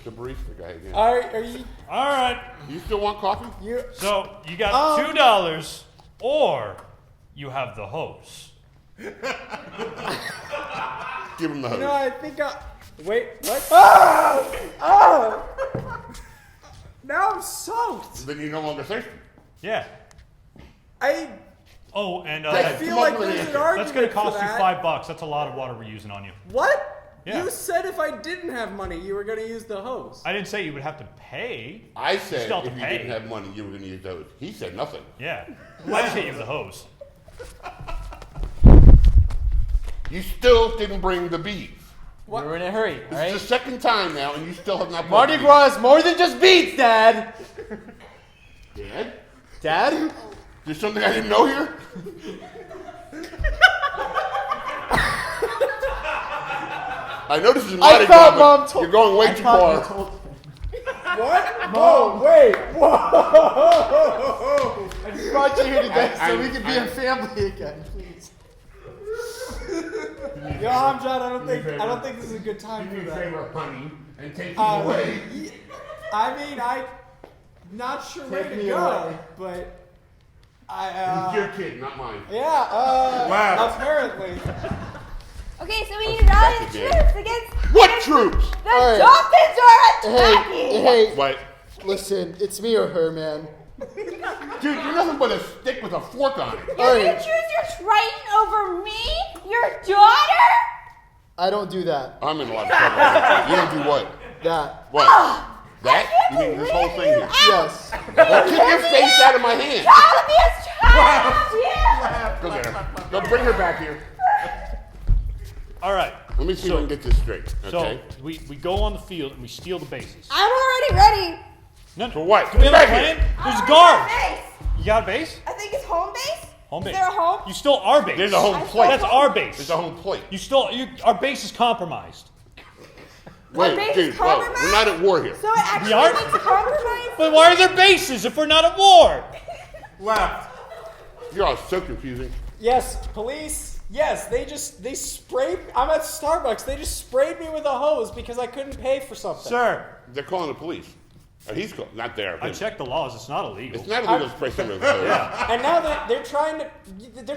The barista guy again. Are you? All right. You still want coffee? So you got $2, or you have the hose. Give him the hose. You know, I think I. Wait, what? Now I'm soaked. Then you're no longer thirsty. Yeah. Oh, and I feel come like up with there's an an answer. argument that's gonna for cost you that. $5. That's a lot of water we're using on you. What? Yeah. You said if I didn't have money, you were going to use the hose. I didn't say you would have to pay. I said still have if to you pay. didn't have money, you were going to use those. He said nothing. Yeah. I didn't say you the hose. You still didn't bring the beads. We were in a hurry, This right? is the second time now, and you still have not brought Mardi the Gras is more than just beads, Dad. beads. Dad? Dad? There's something I didn't know here? I know this is Mardi I thought Gras, Mom but told. you're going way I too thought far. you told me. What? Oh, wait. Whoa. I just brought you here today so I'm- we could be a family again, please. Yo, Amjad, I don't think this is a good time for that. favor, honey, and take these I mean, I'm not sure where Take to me go, away. but It's your kid, not mine. yeah, apparently. Okay, so we need to rally the again. troops against What troops? the All right. Dolphins are attacking. Hey, What? listen, it's me or her, man. Dude, you're nothing but a stick with a fork on it. You're gonna choose your Triton over me? Your daughter? I don't do that. I'm in a lot of trouble. You don't do what? That. What? Oh, That? You mean this whole thing here? Yes. Well, keep your face out of my hand. Go get her. Go bring her back here. All right. Let me see if I can get this straight. Okay. So we go on the field and we steal the bases. I'm already ready. No, For what? do we have a Back plan? here. There's I guards. have a base. You got a base? I think it's home base. Home Is base. there a home? You stole our base. There's a home plate. That's our base. There's a home plate. You stole. Our base is compromised. Wait, base dude, is whoa, compromised? we're not at war here. So it actually aren't? makes a compromise? But why are there bases if we're not at war? Left. You're all so confusing. Yes, police. Yes, they sprayed. I'm at Starbucks. They just sprayed me with a hose because I couldn't pay for something. Sir, They're calling the police. He's called, not there. I checked the laws. It's not illegal. It's not illegal to spray someone with a hose. Yeah. And now they're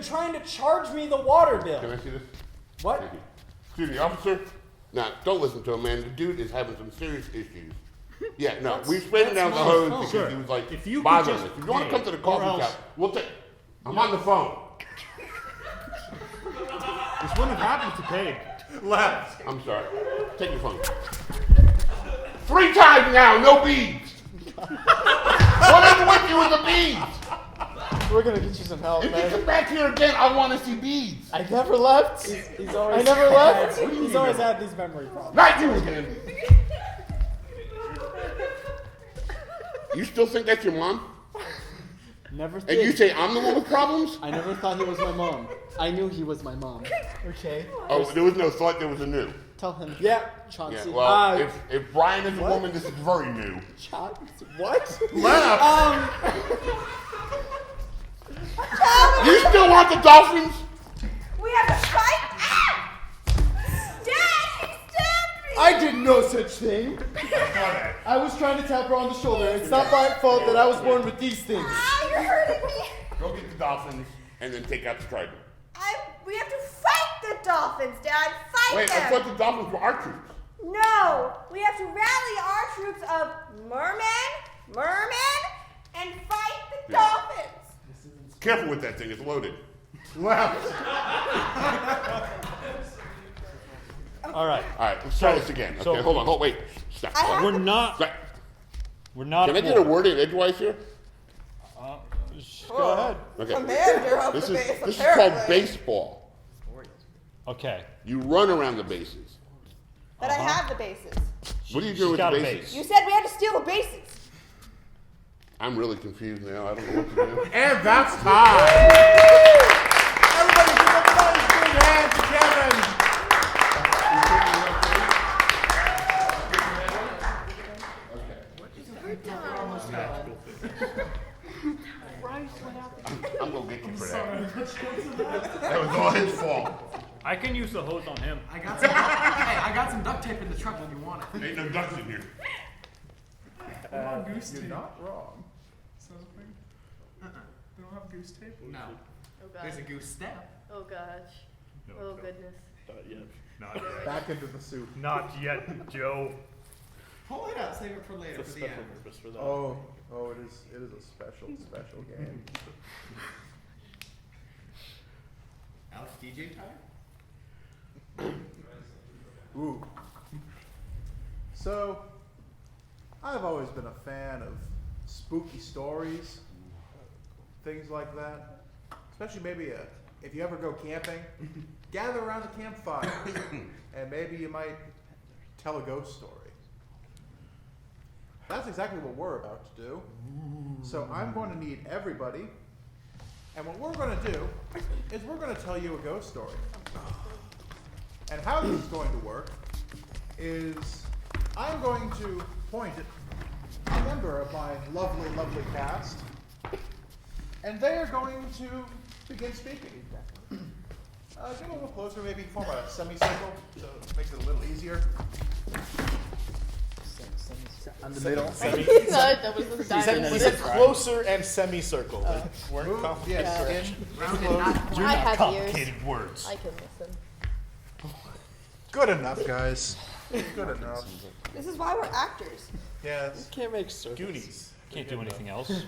trying to charge me the water bill. Can I see this? What? Thank you. Excuse me, officer. Now, don't listen to him, man. The dude is having some serious issues. Yeah, no, we sprayed him down the hose because Sir, he was like if you could bothering just us. If you want to pay, come to the or coffee else- shop, we'll take. I'm on the phone. This wouldn't have happened if you paid. Left. I'm sorry. Take your phone. 3 times now, no beads. Whatever with you with the beads. We're gonna get you some help, If you man. come back here again, I want to see beads. I never left. He's always I never left. He's always had these memory problems. Not you again. You still think that's your mom? Never And did. you say I'm the one with problems? I never thought he was my mom. I knew he was my mom. Okay. Oh, there was no thought, there was a new. Tell him. Yeah. Chauncey. Yeah, well, if Brian is a what? woman, this is very new. Chauncey. What? Left. You still want the Dolphins? We have to fight? Ah! Dad, he stabbed me! I did no such thing. I was trying to tap her on the shoulder. It's not my fault that I was born with these things. Ah, you're hurting me. Go get the Dolphins and then take out the Trident. We have to fight the Dolphins, Dad. Fight Wait, I them. thought the Dolphins were our troops. No, we have to rally our troops of mermen, and fight the Dolphins. Careful with that thing, it's loaded. Left. All right. All right, let's try this again. Okay, so- hold on, wait. Stop. I have- We're not. Stop. We're not. Can I at get a war. word in edgewise here? Go ahead. Okay. Commander of This the is base, this is apparently. called baseball. Okay. You run around the bases. But I have the bases. What are you She's doing with got the a bases? base. You said we had to steal the bases. I'm really confused now. I don't know what to do. And that's time. Everybody give a nice big hand to Kevin. I'm gonna get you for that. That was all his fault. I can use the hose on him. I got some duct tape in the truck if you want it. Ain't no ducks in here. Goose You're tape. not wrong. Something? They don't have goose tape? No. Oh god. There's a goose step. Oh gosh. Oh goodness. Not yet. Not yet. Back into the soup. Not yet, Joe. Pull it out, save it for later for the end. purpose for that. Oh, it is a special game. Alex, DJ time? Ooh. So, I've always been a fan of spooky stories, things like that. Especially maybe if you ever go camping, gather around the campfire, and maybe you might tell a ghost story. That's exactly what we're about to do. So I'm going to need everybody, and what we're going to do is we're going to tell you a ghost story. And how this is going to work is I'm going to point at a member of my lovely, lovely cast, and they are going to begin speaking. Get a little closer, maybe form a semicircle, so it makes it a little easier. On the middle. No, that was the diamond. He said closer and semicircle. Weren't Move, confident. yes, in, Rounded, close. not You're I not have complicated words. I can listen. Good enough, guys. Good enough. This is why we're actors. Yes. Can't make circles. Goonies. Can't do anything else.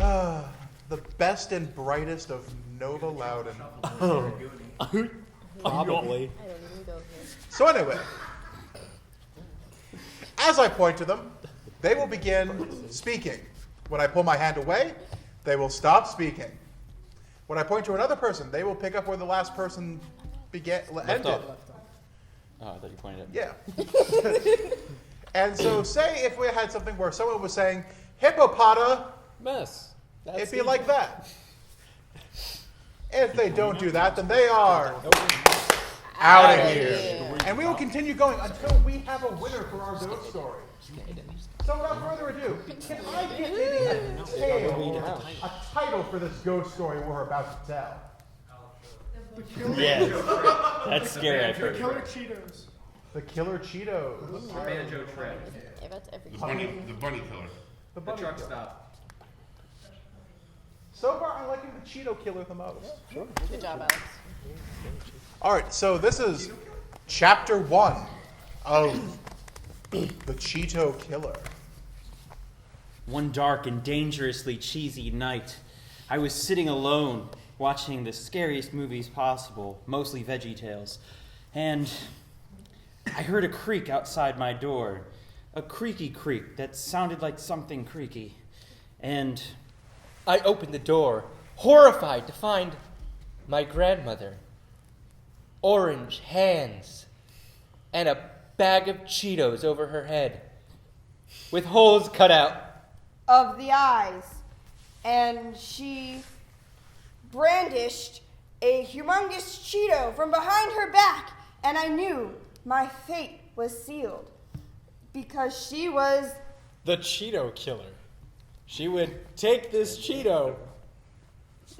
The best and brightest of Nova Loudon. Probably. I don't even go here. So anyway, as I point to them, they will begin speaking. When I pull my hand away, they will stop speaking. When I point to another person, they will pick up where the last person ended. off. Oh, I thought you pointed at me. Yeah. And so say if we had something where someone was saying, hippopota, Mess. it'd be like that. If they don't do that, then they are out of here. And we will continue going until we have a winner for our ghost story. So without further ado, can I get maybe a title for this ghost story we're about to tell? Yeah. That's scary. I've heard. Killer Cheetos. The Killer Cheetos. Banjo Tread. Yeah, that's every The bunny killer. The truck stop. So far, I'm liking the Cheeto Killer the most. Good job, Alex. All right, so this is chapter 1 of the Cheeto Killer. One dark and dangerously cheesy night, I was sitting alone watching the scariest movies possible, mostly VeggieTales, and I heard a creak outside my door, a creaky creak that sounded like something creaky, and I opened the door, horrified to find my grandmother, orange hands, and a bag of Cheetos over her head, with holes cut out of the eyes, and she brandished a humongous Cheeto from behind her back, and I knew my fate was sealed because she was the Cheeto Killer. She would take this Cheeto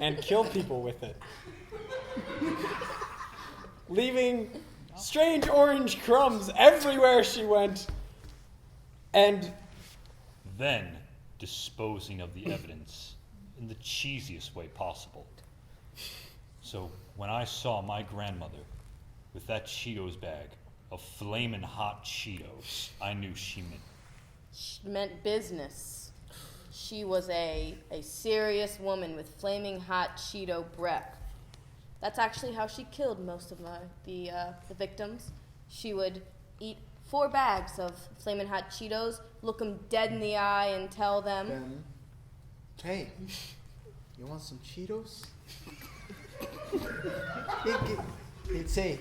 and kill people with it, leaving strange orange crumbs everywhere she went, and Then disposing of the evidence in the cheesiest way possible. So when I saw my grandmother with that Cheetos bag of flamin' hot Cheetos, I knew she meant business. She was a serious woman with flaming hot Cheeto breath. That's actually how she killed most of the victims. She would eat 4 bags of flaming hot Cheetos, look them dead in the eye, and tell them, Hey, you want some Cheetos? He'd say,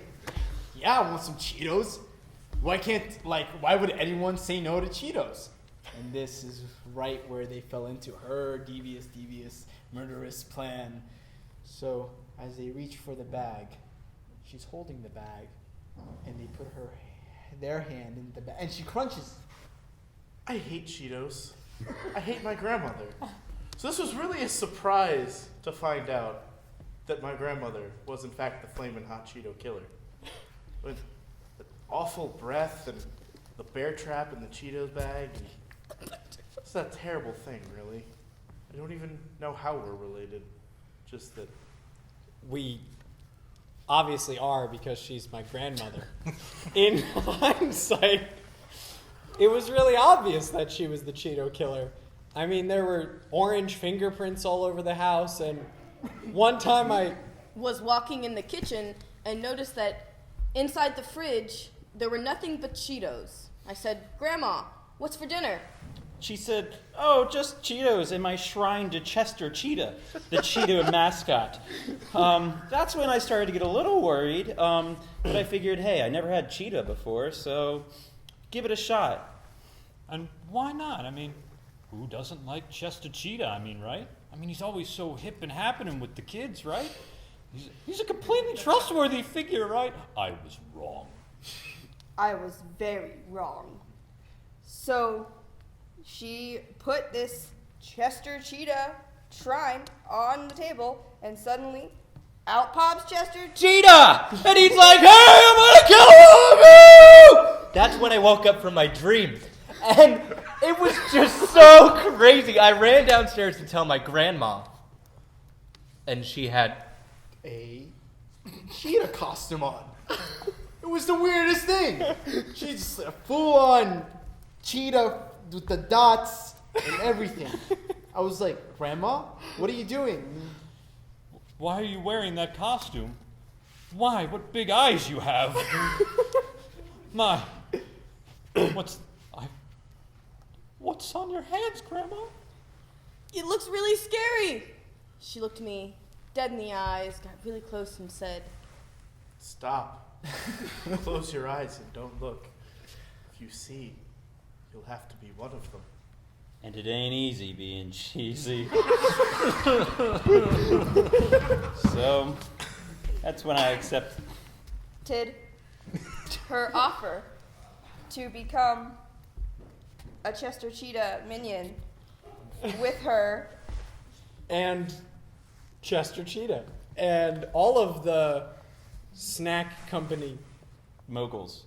yeah, I want some Cheetos. Why would anyone say no to Cheetos? And this is right where they fell into her devious, murderous plan. So as they reach for the bag, she's holding the bag, and they put their hand in the bag, and she crunches. I hate Cheetos. I hate my grandmother. So this was really a surprise to find out that my grandmother was in fact the flamin' hot Cheeto killer. With the awful breath and the bear trap in the Cheetos bag. It's a terrible thing, really. I don't even know how we're related. Just that we obviously are, because she's my grandmother. In hindsight, it was really obvious that she was the Cheeto Killer. I mean, there were orange fingerprints all over the house, and one time I was walking in the kitchen and noticed that inside the fridge there were nothing but Cheetos. I said, Grandma, what's for dinner? she said, "Oh, just Cheetos in my shrine to Chester Cheetah, the Cheetah mascot." That's when I started to get a little worried, but I figured, hey, I never had Cheetah before, so give it a shot. And why not? I mean, who doesn't like Chester Cheetah? I mean, right? I mean, he's always so hip and happening with the kids, right? He's a completely trustworthy figure, right? I was wrong. I was very wrong. So she put this Chester Cheetah shrine on the table, and suddenly out pops Chester Cheetah! And he's like, hey, I'm gonna kill all of you! That's when I woke up from my dream. And it was just so crazy. I ran downstairs to tell my grandma, and she had a cheetah costume on. It was the weirdest thing. She's a full-on cheetah with the dots and everything. I was like, Grandma, what are you doing? Why are you wearing that costume? Why, what big eyes you have. My, what's on your hands, Grandma? It looks really scary. She looked me dead in the eyes, got really close and said, Stop. Close your eyes and don't look. If you see, you'll have to be one of them. And it ain't easy being cheesy. So, that's when I accept. Tid, her offer to become a Chester Cheetah minion with her. And Chester Cheetah. And all of the snack company Moguls.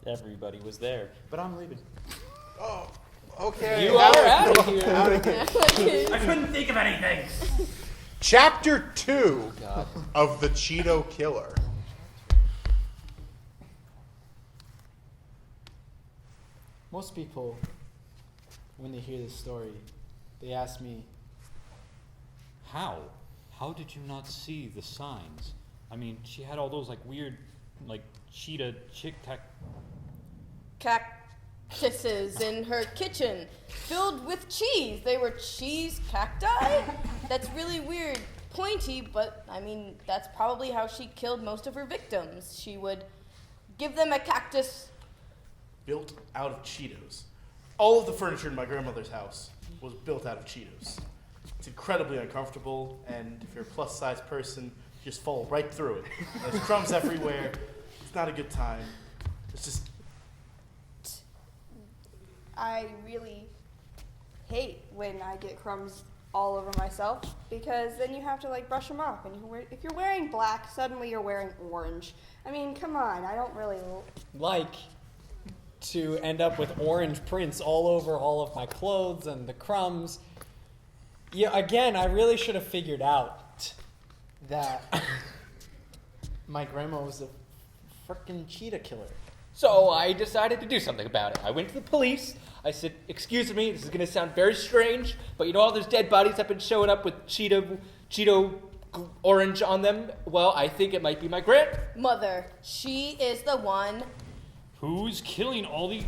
Everybody was there. But I'm leaving. Oh, okay. You are out of here. I couldn't think of anything. Chapter 2 of The Cheeto Killer. Most people, when they hear this story, they ask me, How? How did you not see the signs? I mean, she had all those weird, cheetah chick-tac. cactuses in her kitchen filled with cheese. They were cheese cacti? That's really weird. Pointy, but I mean, that's probably how she killed most of her victims. She would give them a cactus. Built out of Cheetos. All of the furniture in my grandmother's house was built out of Cheetos. It's incredibly uncomfortable, and if you're a plus-size person, you just fall right through it. There's crumbs everywhere. It's not a good time. It's just... I really hate when I get crumbs all over myself, because then you have to brush them off, and if you're wearing black, suddenly you're wearing orange. I mean, come on, I don't really... to end up with orange prints all over all of my clothes and the crumbs. Yeah, again, I really should have figured out that my grandma was a frickin' cheetah killer. So I decided to do something about it. I went to the police. I said, excuse me, this is going to sound very strange, but all those dead bodies have been showing up with Cheeto orange on them. Well, I think it might be my Mother, she is the one. Who's killing all these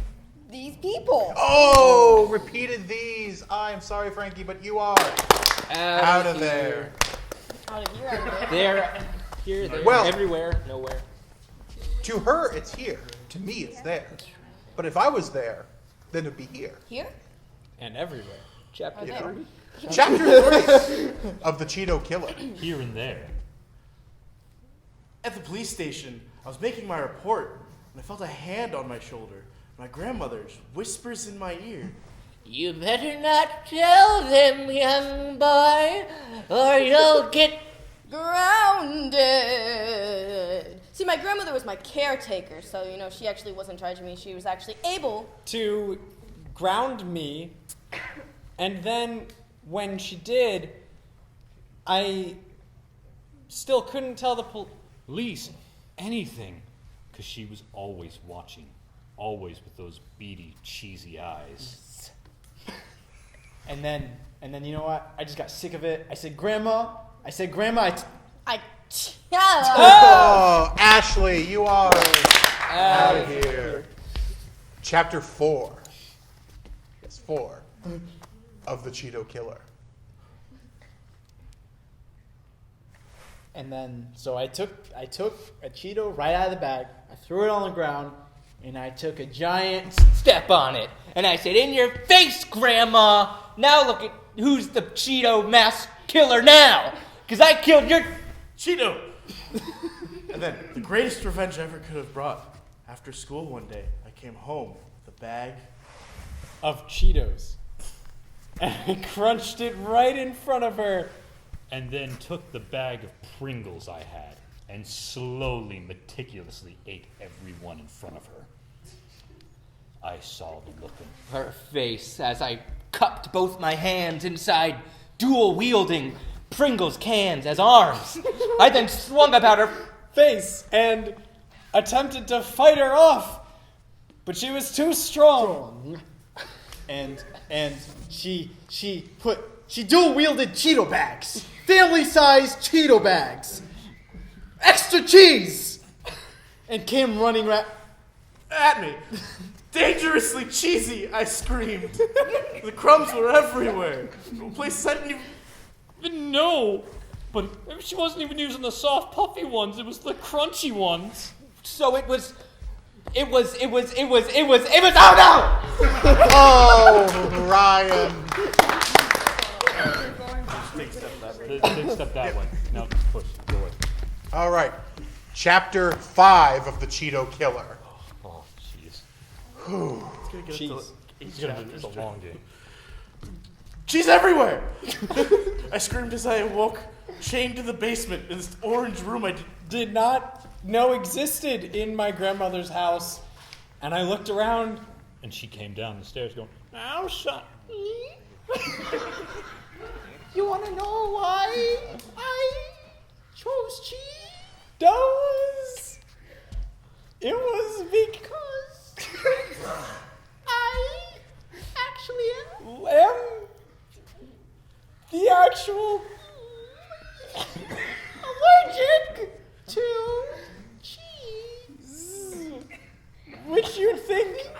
people? Oh, repeated these. I'm sorry, Frankie, but you are out of there. Out of here, out of there. They're here, there, Well- everywhere, nowhere. To her, it's here. To me, it's there. But if I was there, then it'd be here. Here? and everywhere. Chapter Okay. 3. Chapter 3 of The Cheeto Killer. Here and there. At the police station, I was making my report, and I felt a hand on my shoulder. My grandmother's whispers in my ear. You better not tell them, young boy, or you'll get grounded. See, my grandmother was my caretaker, so, she actually wasn't charging me. She was actually able to ground me, and then when she did, I still couldn't tell the police anything, because she was always watching, always with those beady, cheesy eyes. And then you know what? I just got sick of it. I said, Grandma. Oh, Ashley, you are out of here. Chapter 4. Yes, 4 of The Cheeto Killer. And then, so I took a Cheeto right out of the bag. I threw it on the ground, and I took a giant step on it. And I said, in your face, Grandma! Now look at who's the Cheeto mass killer now! Because I killed your Cheeto! And then, the greatest revenge I ever could have brought. After school one day, I came home with a bag of Cheetos. And I crunched it right in front of her. And then took the bag of Pringles I had and slowly, meticulously ate every one in front of her. I saw the look in her face as I cupped both my hands inside dual-wielding Pringles cans as arms. I then swung about her face and attempted to fight her off, but she was too strong. And And she dual wielded Cheeto bags, family size Cheeto bags, extra cheese, and came running At me. Dangerously cheesy, I screamed. The crumbs were everywhere. Places I didn't even No, but she wasn't even using the soft, puffy ones. It was the crunchy ones. So it was. Oh no! Oh, Ryan. Take step that way. Now push. Go away. All right. Chapter 5 of The Cheeto Killer. Oh, jeez. cheese. It's a long game. Cheese everywhere! I screamed as I awoke, chained to the basement in this orange room I Did not know existed in my grandmother's house, and I looked around. And she came down the stairs going, "Ow, son." You want to know why I chose Cheetos. It was because I actually am the actual allergic to cheese, which you'd think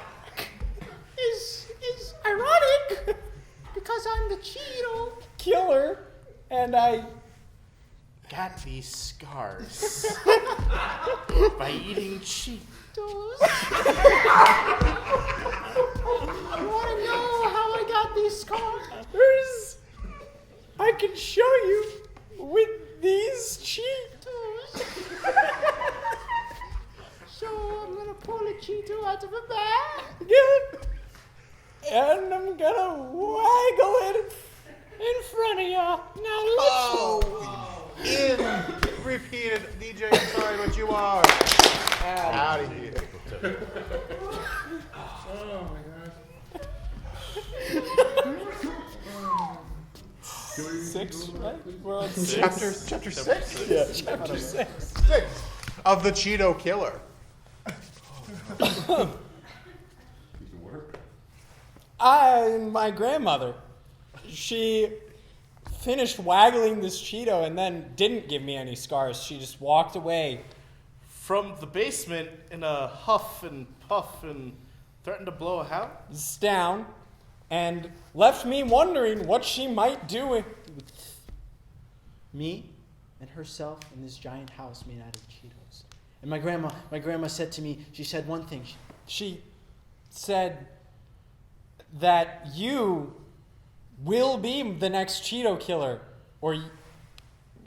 is ironic because I'm the Cheeto killer, and I got these scars by eating Cheetos. You want to know how I got these scars? I can show you with these Cheetos. So I'm gonna pull a Cheeto out of a bag, and I'm gonna waggle it in front of ya. Now listen. Repeated. DJ, I'm sorry, but you are out of here. Oh my gosh. 6, right? We're on 6. Chapter 6? Yeah, chapter 6. 6 of The Cheeto Killer. My grandmother, she finished waggling this Cheeto and then didn't give me any scars. She just walked away. From the basement in a huff and puff and threatened to blow a house Down and left me wondering what she might do with me and herself in this giant house made out of Cheetos. And my grandma said to me, she said one thing. She said that you will be the next Cheeto killer, or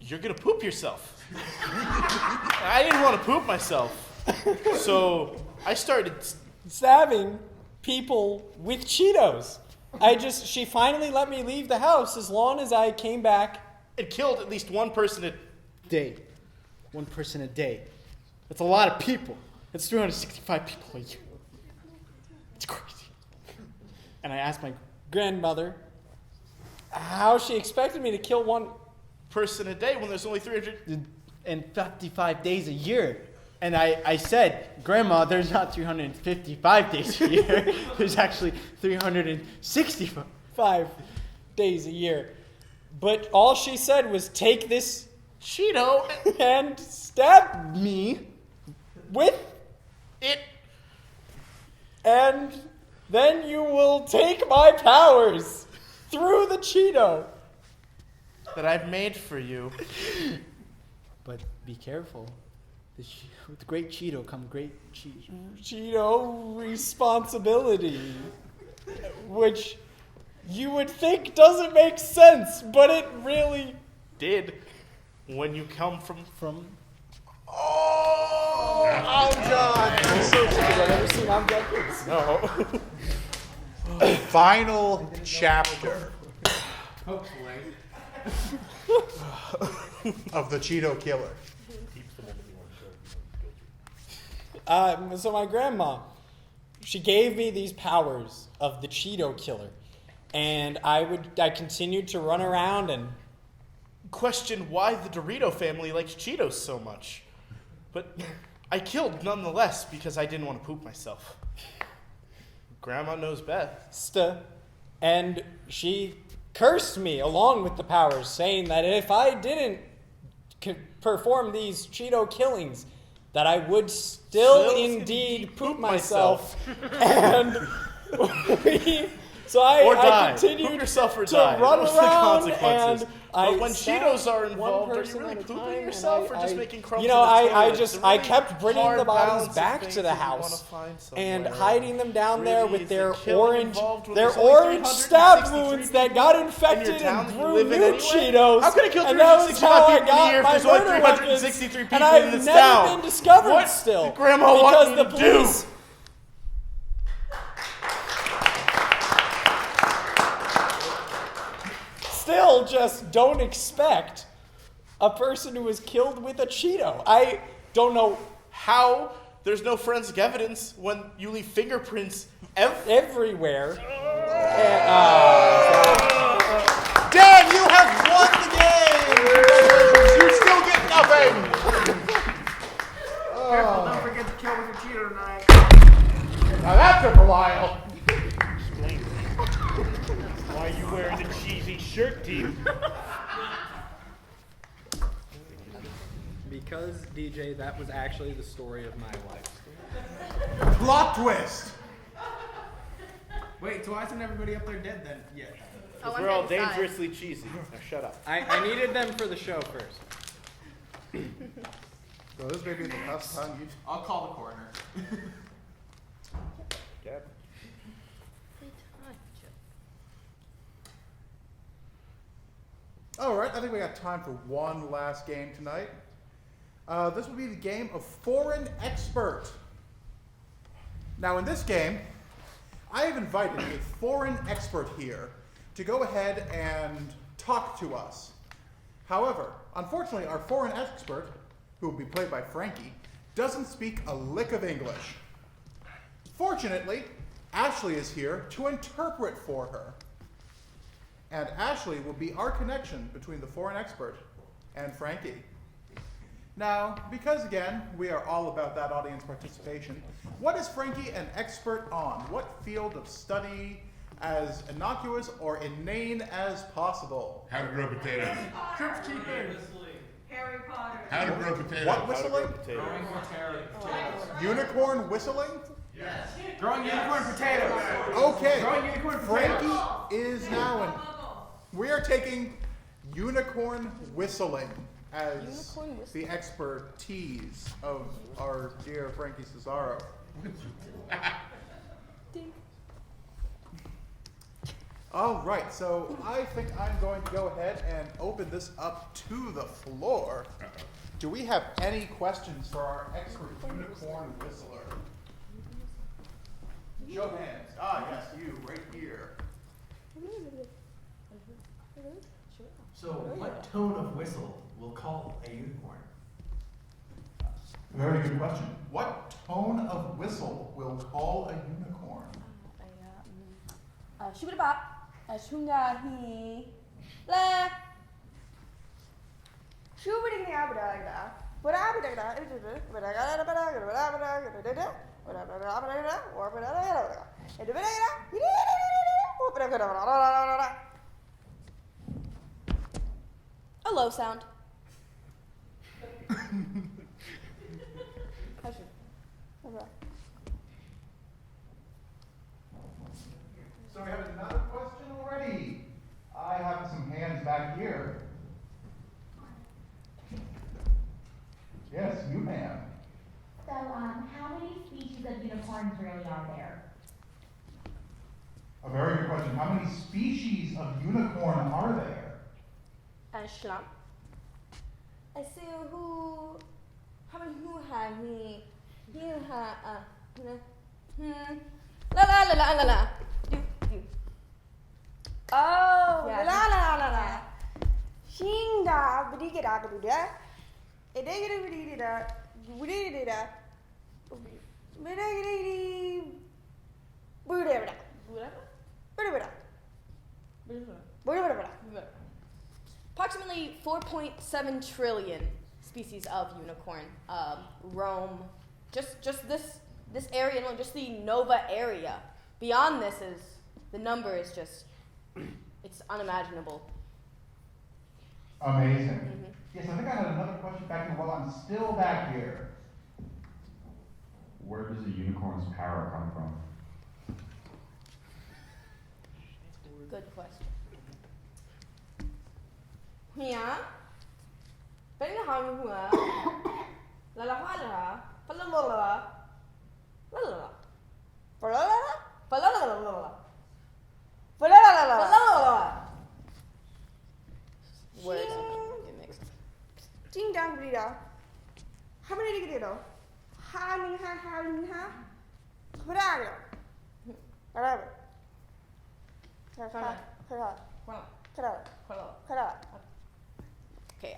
You're gonna poop yourself. I didn't want to poop myself, so I started. stabbing people with Cheetos. She finally let me leave the house as long as I came back. It killed at least one person a day. One person a day. That's a lot of people. That's 365 people a year. It's crazy. And I asked my grandmother how she expected me to kill one person a day when there's only 355 days a year. And I said, Grandma, there's not 355 days a year. There's actually 365 days a year. But all she said was take this Cheeto and stab me with it. And then you will take my powers through the Cheeto that I've made for you. But be careful. With great Cheeto come great Cheeto responsibility, which you would think doesn't make sense, but it really did when you come from. Oh, I'm done. I'm so sick. I've never seen I'm done. No. Final chapter of The Cheeto Killer. So my grandma, she gave me these powers of the Cheeto killer, and I continued to run around and question why the Dorito family likes Cheetos so much. But I killed nonetheless because I didn't want to poop myself. Grandma knows best. And she cursed me along with the powers, saying that if I didn't perform these Cheeto killings, that I would still indeed poop myself. And so I continued Poop yourself or to die. run What's the around, consequences? and But when stabbed Cheetos are one involved, are you person really at a pooping time, yourself and or just making crumbs You know, in the I toilet? just It's a really kept bringing hard the bodies balance of back things to the that you wanna house find and somewhere. hiding them down there Really, with is their the killing orange, involved when their there's only orange stab 363 wounds that got people in infected your town and that you grew live in new anyway? Cheetos. How can it kill And that was 365 how I people in a got year if my there's only murder 363 weapons. people And I've in this never town? been discovered What still. did Grandma want because me the to do? police still just don't expect a person who was killed with a Cheeto. I don't know how there's no forensic evidence when you leave fingerprints everywhere. Dan, you have won the game! You still get nothing! Careful, don't forget to kill with your Cheeto knife. Now that took a while. Explain why you wearing the cheesy shirt, team. Because, DJ, that was actually the story of my life. Plot twist. Wait, so why isn't everybody up there dead then? Yeah. Because we're all dangerously cheesy. Now shut up. I needed them for the show first. So this may be the last time you... I'll call the coroner. Dad. All right, I think we got time for one last game tonight. This will be the game of Foreign Expert. Now in this game, I have invited a foreign expert here to go ahead and talk to us. However, unfortunately, our foreign expert, who will be played by Frankie, doesn't speak a lick of English. Fortunately, Ashley is here to interpret for her. And Ashley will be our connection between the foreign expert and Frankie. Now, because again, we are all about that audience participation, what is Frankie an expert on? What field of study, as innocuous or inane as possible? How to grow potatoes. Troops keeping. Harry Potter. How to grow potatoes. What whistling? Growing potatoes. Unicorn whistling? Yes. Growing unicorn potatoes. Okay. Growing unicorn Frankie potatoes. is now in. We are taking unicorn whistling as the expertise of our dear Frankie Cesaro. All right, so I think I'm going to go ahead and open this up to the floor. Do we have any questions for our expert unicorn whistler? Show hands. Ah, yes, you, right here. So, what tone of whistle will call a unicorn? Very good question. What tone of whistle will call a unicorn? Shubidabop, shungahi, la. Shubidabada, a low sound. So we have another question already. I have some hands back here. Yes, you ma'am. So, how many species of unicorns really are there? A very good question. How many species of unicorn are there? Ashlam. I see who. How many who had me? You ha la la la la la la. Do. Oh, Yeah. la la la la. Shinda, bidigida, bidigida. Edigida, bidigida, bidigida. Bidigida. Budabada. Budabada. Budabada. Approximately 4.7 trillion species of unicorn roam just this area alone, just the Nova area. Beyond this is the number is just It's unimaginable. Amazing. Mhm. Yes, I think I had another question back here while I'm still back here. Where does a unicorn's power come from? Good question. Here. Bên cái hòm hùa là hoa là fa la la la la la fa la la fa la la la la fa la la la la. Words get mixed. Ding dong burrito. How many did you do? Ha ning ha. Bravo. Bravo. Okay,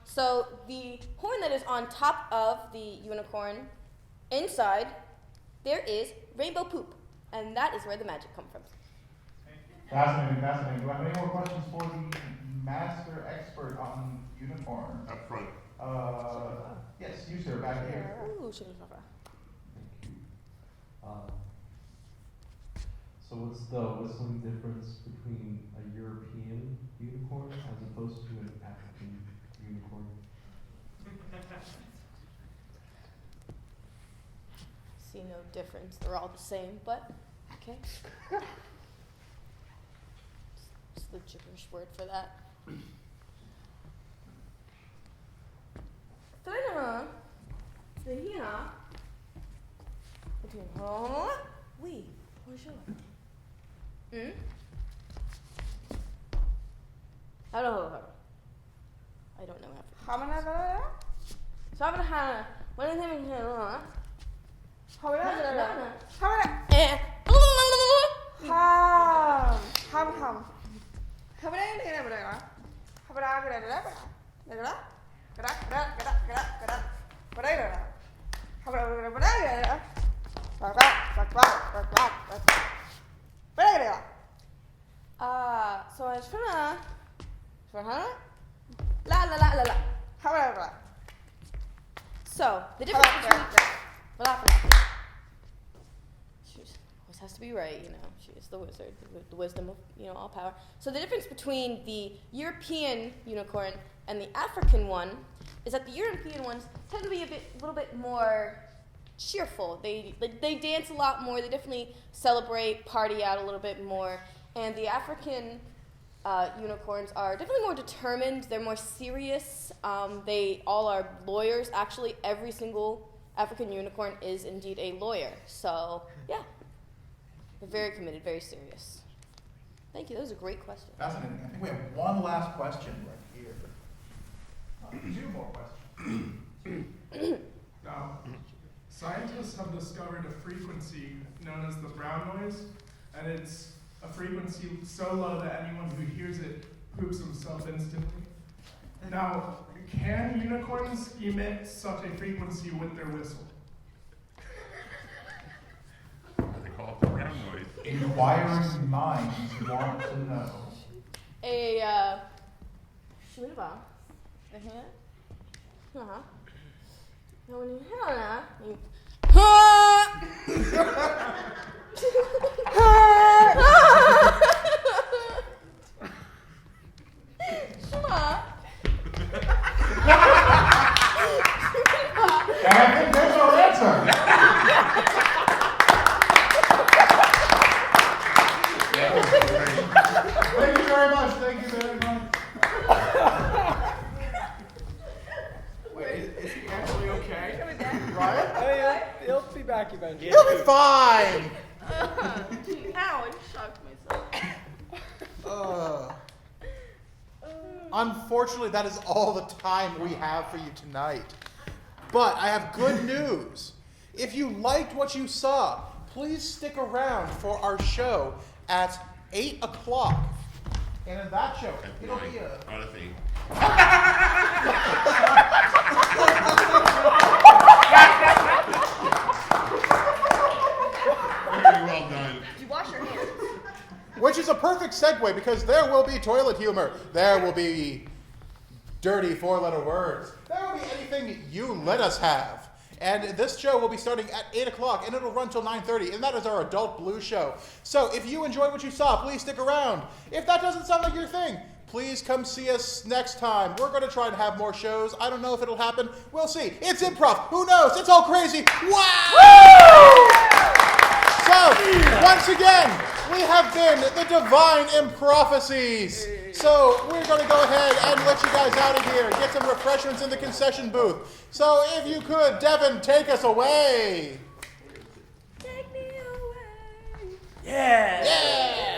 so the horn that is on top of the unicorn, inside, there is rainbow poop, and that is where the magic comes from. Fascinating, fascinating. Do I have any more questions for the master expert on unicorns? Up front. Yes, you sir, back here. Ooh, So what's the whistling difference between a European unicorn as opposed to an African unicorn? See no difference. They're all the same, but okay. It's the gibberish word for that. Oui, bonjour. Hello. I don't know African. Sabra. What is it here? So I was la. So the difference between she always has to be right, you know. She is the wizard, the wisdom of all power. So the difference between the European unicorn and the African one is that the European ones tend to be a little bit more cheerful. They dance a lot more. They definitely celebrate, party out a little bit more. And the African unicorns are definitely more determined. They're more serious. They all are lawyers. Actually, every single African unicorn is indeed a lawyer. So, yeah. They're very committed, very serious. Thank you. That was a great question. Fascinating. I think we have one last question right here. Two more questions. Now, scientists have discovered a frequency known as the brown noise, and it's a frequency so low that anyone who hears it poops himself instantly. Now, can unicorns emit such a frequency with their whistle? They call it the brown noise. Inquiring minds want to know. Now when you hear that, you And I think there's our answer. Thank you very much. Thank you very much. Wait, is he actually okay? Right? Hey, he'll be back eventually. He'll be fine. Ow, I shocked myself. Unfortunately, that is all the time we have for you tonight. But I have good news. If you liked what you saw, please stick around for our show at 8 o'clock. And in that show, it'll be a... Honestly. Very well done. Did you wash your hands? Which is a perfect segue because there will be toilet humor. There will be dirty four-letter words. There will be anything you let us have. And this show will be starting at 8 o'clock, and it'll run till 9:30, and that is our Adult Blue show. So if you enjoyed what you saw, please stick around. If that doesn't sound like your thing, please come see us next time. We're going to try and have more shows. I don't know if it'll happen. We'll see. It's improv. Who knows? It's all crazy. Wow! So, once again, we have been the Devine Improvicies. So, we're going to go ahead and let you guys out of here. Get some refreshments in the concession booth. So, if you could, Devin, take us away. Take me away. Yeah. Yeah.